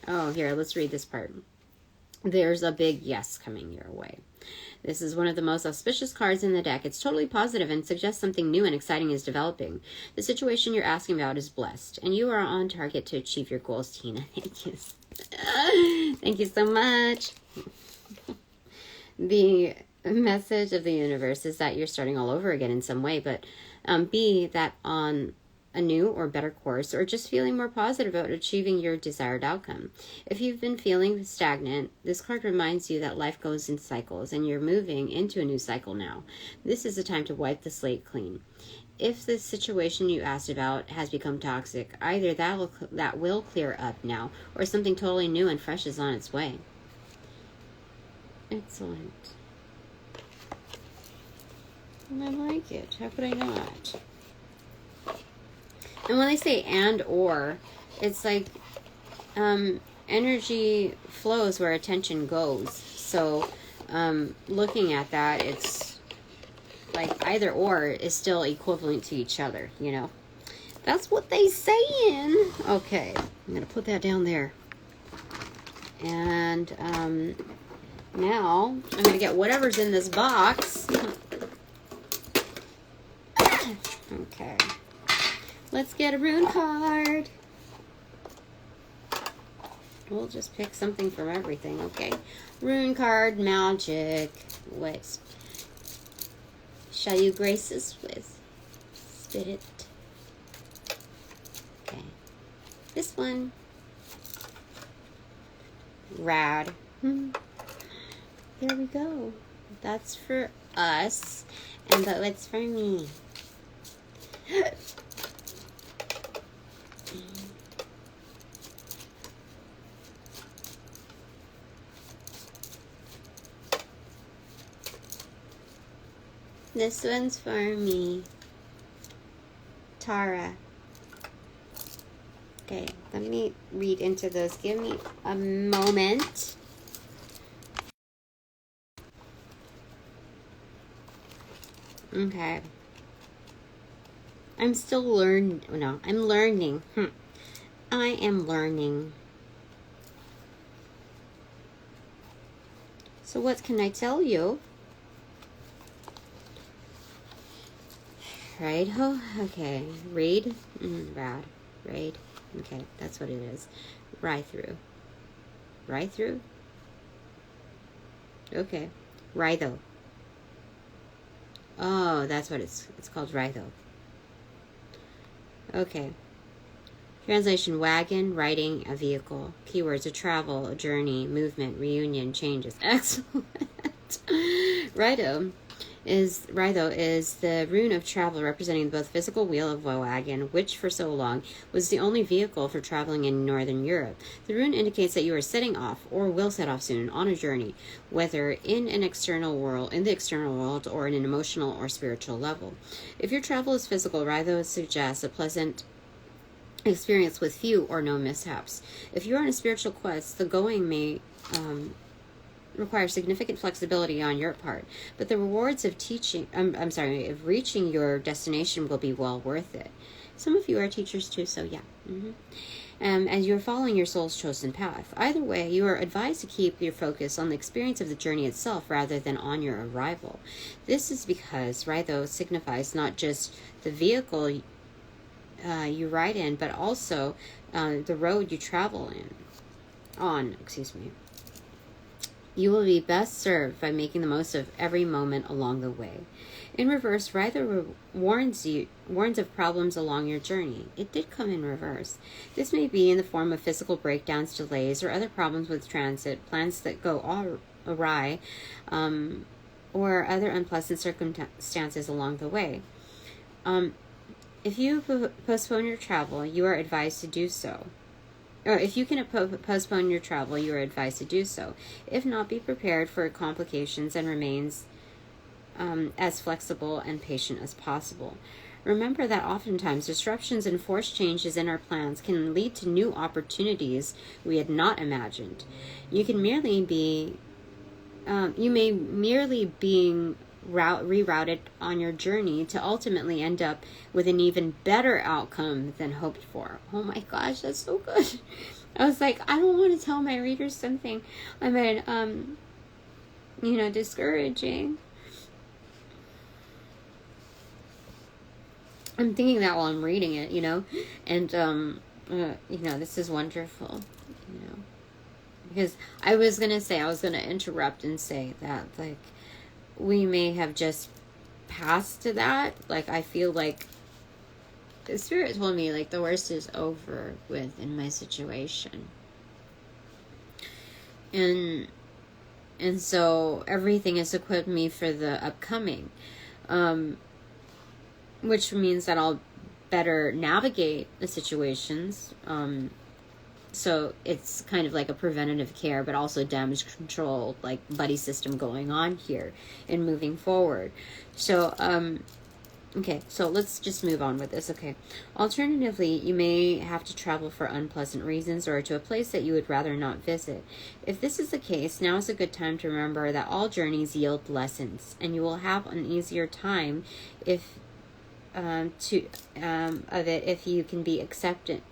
Oh, here, let's read this part. there's a big yes coming your way. This is one of the most auspicious cards in the deck. It's totally positive and suggests something new and exciting is developing. The situation you're asking about is blessed, and you are on target to achieve your goals, Tina. Thank you. Thank you so much. The message of the universe is that you're starting all over again in some way, but be that on a new or better course, or just feeling more positive about achieving your desired outcome. If you've been feeling stagnant, this card reminds you that life goes in cycles and you're moving into a new cycle now. This is the time to wipe the slate clean. If the situation you asked about has become toxic, either that will clear up now, or something totally new and fresh is on its way. Excellent. I like it. How could I not? And when they say and or, it's like energy flows where attention goes. So looking at that, it's like either or is still equivalent to each other, you know. That's what they saying. Okay, I'm going to put that down there. And now I'm going to get whatever's in this box. Okay. Let's get a rune card. We'll just pick something from everything, okay? Rune card, magic. What shall you grace us with? Spirit. Okay. This one. Rad. There we go. That's for us. And but what's for me? This one's for me. Tara. Okay, let me read into those. Give me a moment. Okay. I'm still learning. No, I'm learning. I am learning. So what can I tell you? Right? Oh, okay. Read. Rad. Raid. Okay, that's what it is. Ride through. Ride through? Okay. Ride-o. Oh, that's what it's called, Ride-o. Okay. Translation: wagon, riding, a vehicle. Keywords: a travel, a journey, movement, reunion, changes. Excellent. Ride-o is the rune of travel, representing both physical wheel of a wagon, which for so long was the only vehicle for traveling in Northern Europe. The rune indicates that you are setting off, or will set off soon, on a journey, whether in the external world, or in an emotional or spiritual level. If your travel is physical, Ride-o suggests a pleasant experience with few or no mishaps. If you are on a spiritual quest, the going may require significant flexibility on your part, but the rewards of of reaching your destination will be well worth it. Some of you are teachers too, so yeah. As you're following your soul's chosen path. Either way, you are advised to keep your focus on the experience of the journey itself rather than on your arrival. This is because Ride-o signifies not just the vehicle you ride in, but also the road you travel on. You will be best served by making the most of every moment along the way. In reverse, Ride-o warns of problems along your journey. It did come in reverse. This may be in the form of physical breakdowns, delays, or other problems with transit, plans that go awry, or other unpleasant circumstances along the way. If you postpone your travel, you are advised to do so. Or if you can postpone your travel, you are advised to do so. If not, be prepared for complications and remains as flexible and patient as possible. Remember that oftentimes disruptions and forced changes in our plans can lead to new opportunities we had not imagined. You may merely being rerouted on your journey to ultimately end up with an even better outcome than hoped for. Oh my gosh, that's so good. I was like, I don't want to tell my readers something, I mean, you know, discouraging. I'm thinking that while I'm reading it, you know, and, you know, this is wonderful, you know, because I was going to interrupt and say that, like, we may have just passed to that. Like, I feel like the Spirit told me, like, the worst is over with in my situation. And so everything has equipped me for the upcoming. Which means that I'll better navigate the situations. So it's kind of like a preventative care, but also damage control, like buddy system going on here and moving forward. So, okay, so let's just move on with this. Okay. Alternatively, you may have to travel for unpleasant reasons or to a place that you would rather not visit. If this is the case, now is a good time to remember that all journeys yield lessons, and you will have an easier time of it if you can be acceptance,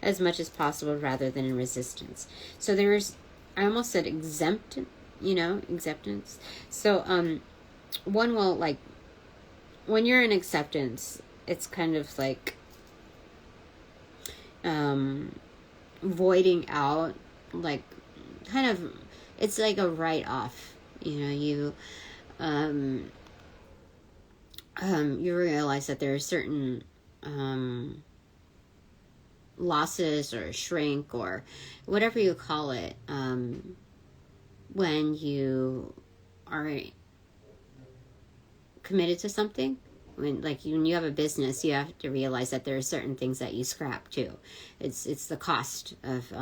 as much as possible rather than in resistance. So there's, I almost said acceptance. So one will, like, when you're in acceptance, it's kind of like voiding out, like, kind of, it's like a write-off, you know, you realize that there are certain losses or shrink or whatever you call it when you are committed to something. When you have a business, you have to realize that there are certain things that you scrap too. It's the cost of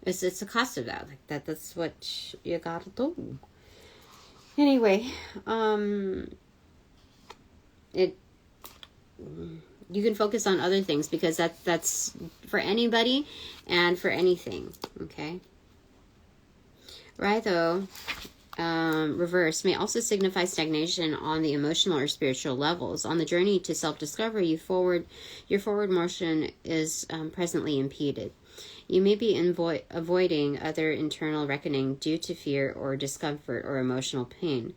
it's the cost of that. Like that's what you gotta do. Anyway, you can focus on other things because that's for anybody and for anything. Okay. Rhino, reverse, may also signify stagnation on the emotional or spiritual levels. On the journey to self-discovery, your forward motion is presently impeded. You may be avoiding other internal reckoning due to fear or discomfort or emotional pain.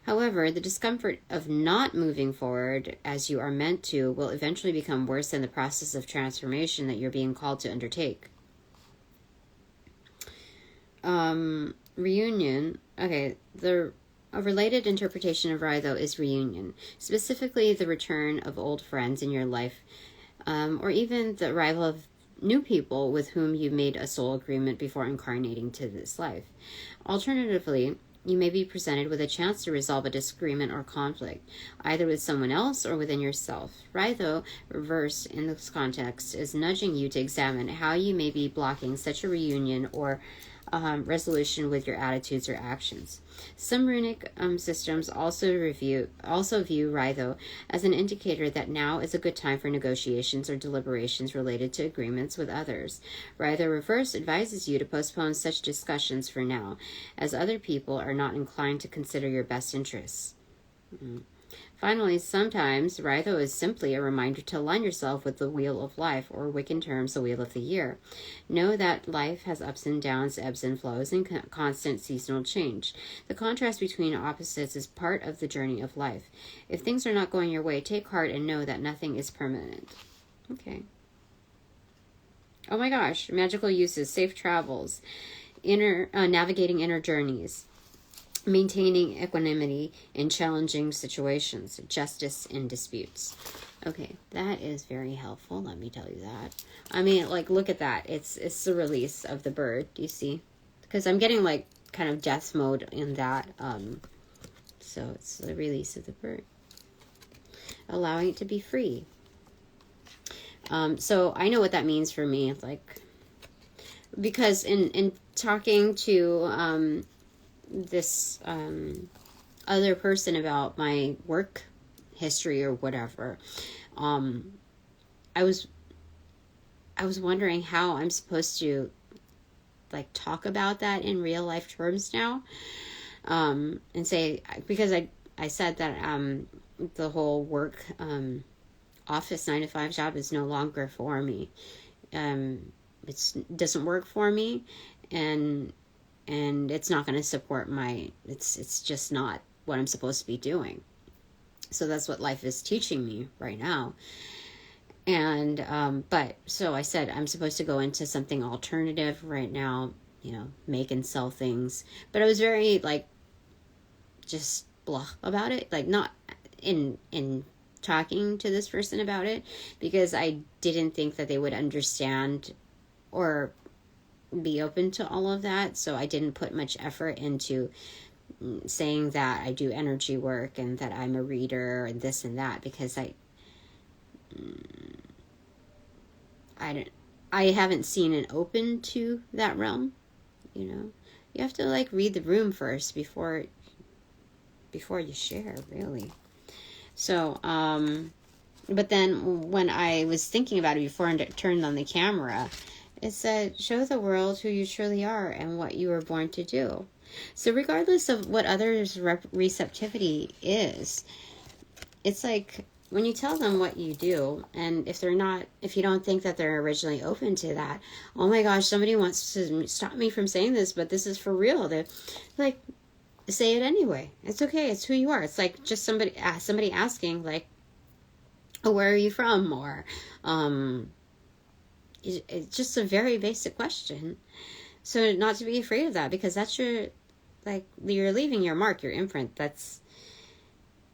However, the discomfort of not moving forward as you are meant to will eventually become worse than the process of transformation that you're being called to undertake. Reunion. Okay, a related interpretation of Rhino is reunion, specifically the return of old friends in your life, or even the arrival of new people with whom you made a soul agreement before incarnating to this life. Alternatively, you may be presented with a chance to resolve a disagreement or conflict, either with someone else or within yourself. Rhino, reversed in this context, is nudging you to examine how you may be blocking such a reunion or resolution with your attitudes or actions. Some runic systems also view Rhino as an indicator that now is a good time for negotiations or deliberations related to agreements with others. Rhino reverse advises you to postpone such discussions for now, as other people are not inclined to consider your best interests. Finally, sometimes Rhino is simply a reminder to align yourself with the wheel of life, or Wiccan terms, the wheel of the year. Know that life has ups and downs, ebbs and flows, and constant seasonal change. The contrast between opposites is part of the journey of life. If things are not going your way, take heart and know that nothing is permanent. Okay. Oh my gosh. Magical uses, safe travels, navigating inner journeys, maintaining equanimity in challenging situations, justice in disputes. Okay, that is very helpful, let me tell you that. I mean, like, look at that. It's the release of the bird, do you see? Because I'm getting, like, kind of death mode in that. So it's the release of the bird. Allowing it to be free. So I know what that means for me. Like, because in talking to this other person about my work history or whatever, I was wondering how I'm supposed to, like, talk about that in real life terms now, and say, because I said that the whole work office 9 to 5 job is no longer for me. It doesn't work for me, and it's not going to support my. It's just not what I'm supposed to be doing. So that's what life is teaching me right now. And but so I said I'm supposed to go into something alternative right now, you know, make and sell things. But I was very like just blah about it, like not in talking to this person about it, because I didn't think that they would understand or be open to all of that. So I didn't put much effort into saying that I do energy work and that I'm a reader and this and that, because I haven't seen it open to that realm. You know, you have to like read the room first before you share, really. So but then when I was thinking about it before and turned on the camera, it said, show the world who you truly are and what you were born to do. So regardless of what others' receptivity is, it's like when you tell them what you do, and if you don't think that they're originally open to that, oh my gosh, somebody wants to stop me from saying this, but this is for real. They're like, say it anyway. It's okay. It's who you are. It's like just somebody asking like, oh, where are you from? Or, it's just a very basic question. So not to be afraid of that, because that's you're leaving your mark, your imprint. That's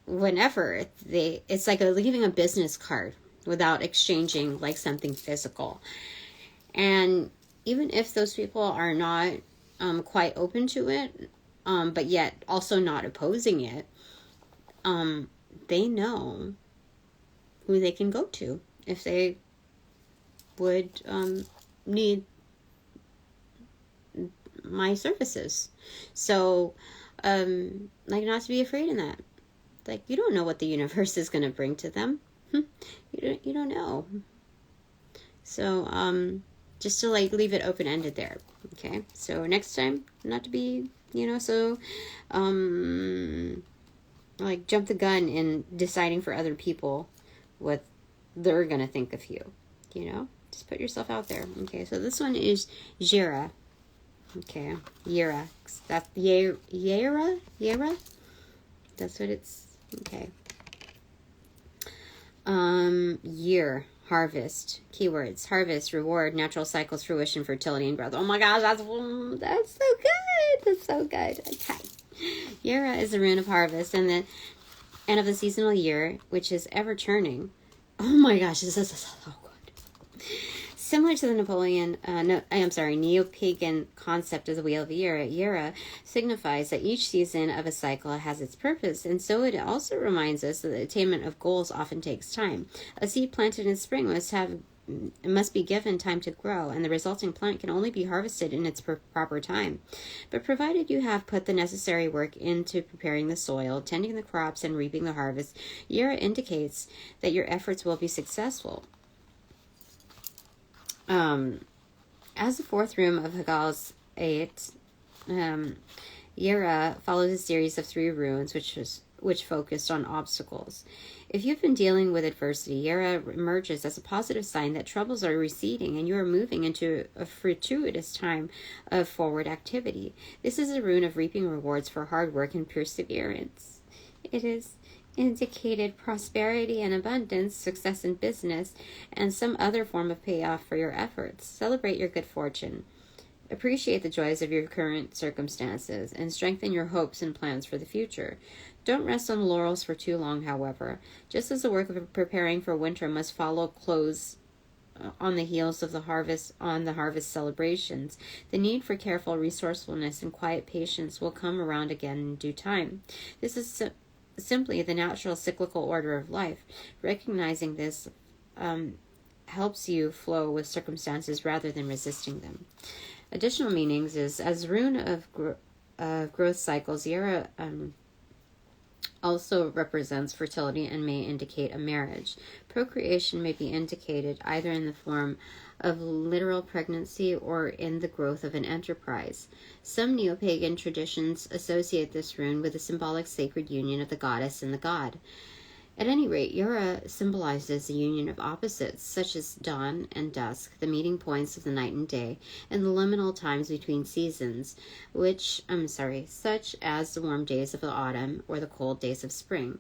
whenever it's like leaving a business card without exchanging like something physical. And even if those people are not quite open to it, but yet also not opposing it, they know who they can go to if they would need my services. So like, not to be afraid in that. Like, you don't know what the universe is going to bring to them. You don't know. So just to like leave it open-ended there. Okay, so next time, not to be, you know, so like jump the gun in deciding for other people what they're going to think of you, you know. Just put yourself out there. Okay, so this one is Jira. Okay, Yera. That's Yera? That's what it's. Okay. Year. Harvest. Keywords. Harvest, reward, natural cycles, fruition, fertility, and growth. Oh my gosh, that's so good. That's so good. Okay. Yera is the rune of harvest and the end of the seasonal year, which is ever churning. Oh my gosh, this is so good. Similar to the neo-pagan concept of the Wheel of the Year, Yera signifies that each season of a cycle has its purpose, and so it also reminds us that the attainment of goals often takes time. A seed planted in spring must be given time to grow, and the resulting plant can only be harvested in its proper time. But provided you have put the necessary work into preparing the soil, tending the crops, and reaping the harvest, Yera indicates that your efforts will be successful. As the fourth room of Hagal's 8, Yera follows a series of 3 runes which focused on obstacles. If you've been dealing with adversity, Yera emerges as a positive sign that troubles are receding and you are moving into a fortuitous time of forward activity. This is a rune of reaping rewards for hard work and perseverance. It is indicated prosperity and abundance, success in business, and some other form of payoff for your efforts. Celebrate your good fortune. Appreciate the joys of your current circumstances and strengthen your hopes and plans for the future. Don't rest on laurels for too long, however. Just as the work of preparing for winter must follow close on the heels of the harvest celebrations, the need for careful resourcefulness and quiet patience will come around again in due time. This is simply the natural cyclical order of life. Recognizing this helps you flow with circumstances rather than resisting them. Additional meanings is, as rune of growth cycles, Yera also represents fertility and may indicate a marriage. Procreation may be indicated either in the form of literal pregnancy or in the growth of an enterprise. Some neo-pagan traditions associate this rune with the symbolic sacred union of the goddess and the god. At any rate, Yura symbolizes the union of opposites, such as dawn and dusk, the meeting points of the night and day, and the liminal times between seasons, such as the warm days of the autumn or the cold days of spring.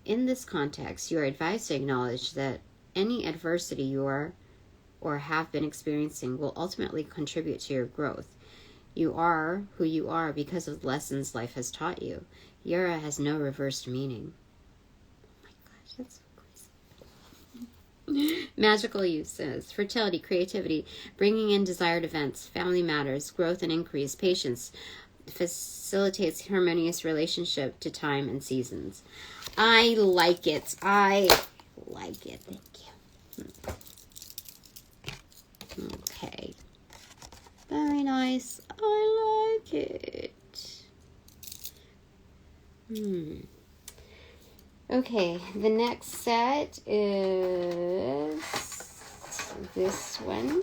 In this context, you are advised to acknowledge that any adversity you are or have been experiencing will ultimately contribute to your growth. You are who you are because of the lessons life has taught you. Yura has no reversed meaning. That's crazy. Magical uses: fertility, creativity, bringing in desired events, family matters, growth and increase, patience, facilitates harmonious relationship to time and seasons. I like it. I like it. Thank you. Okay. Very nice. I like it. Okay, the next set is this one.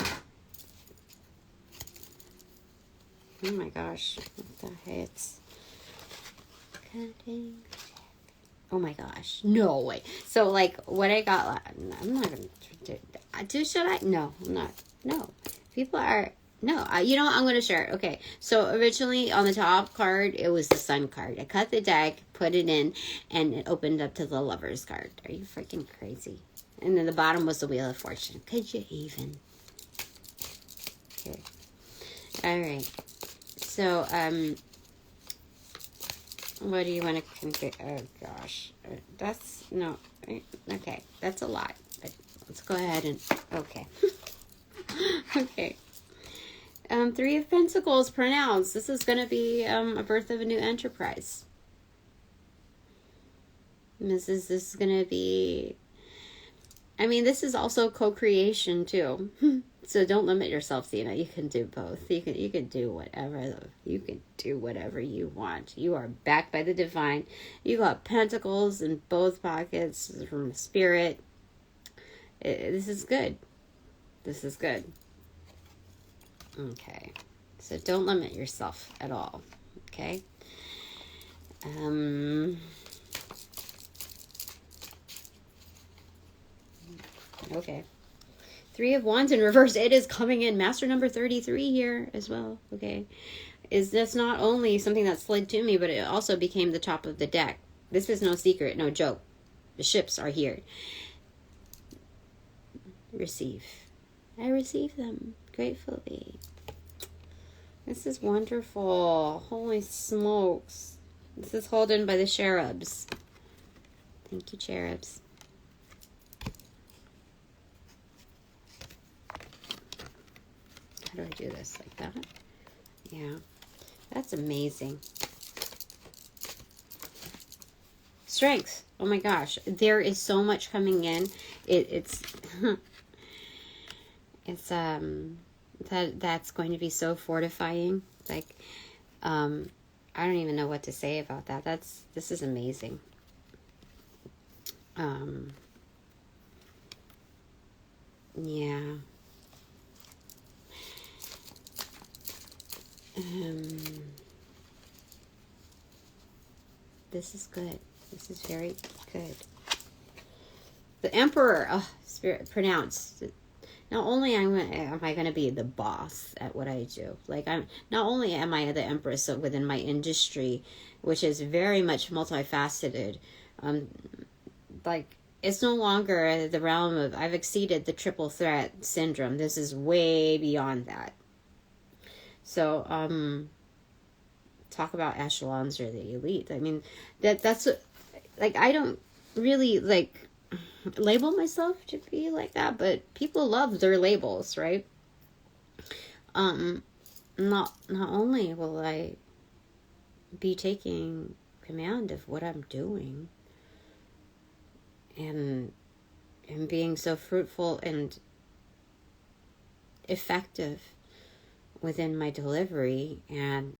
Oh my gosh, what the heck? It's cutting. Oh my gosh, no way. So like what I got, I'm not going to, should I? No, I'm not. No, people are, no, you know what, I'm going to share it. Okay, so originally on the top card, it was the Sun card. I cut the deck, put it in, and it opened up to the Lovers card. Are you freaking crazy? And then the bottom was the Wheel of Fortune. Could you even? Okay. All right. So, what do you want to compare? Oh gosh, that's no. Okay, that's a lot. But let's go ahead and okay. Okay. Three of Pentacles pronounced. This is going to be a birth of a new enterprise. This is going to be, I mean, this is also co-creation too. So don't limit yourself, Zena. You can do both. You can do whatever. You can do whatever you want. You are backed by the divine. You got pentacles in both pockets from spirit. This is good. This is good. Okay. So don't limit yourself at all. Okay. Okay. Three of Wands in reverse. It is coming in. Master number 33 here as well. Okay. That's not only something that slid to me, but it also became the top of the deck. This is no secret, no joke. The ships are here. Receive. I receive them gratefully. This is wonderful. Holy smokes. This is held in by the cherubs. Thank you, cherubs. How do I do this? Like that? Yeah. That's amazing. Strength. Oh my gosh. There is so much coming in. It's that's going to be so fortifying. Like, I don't even know what to say about that. This is amazing. Yeah. This is good. This is very good. The Emperor. Oh, spirit pronounced. Not only am I going to be the boss at what I do, like not only am I the Empress within my industry, which is very much multifaceted, like it's no longer the realm of I've exceeded the triple threat syndrome. This is way beyond that. So, talk about echelons or the elite. I mean, that's like I don't really like label myself to be like that, but people love their labels, right? Not only will I be taking command of what I'm doing and being so fruitful and effective within my delivery and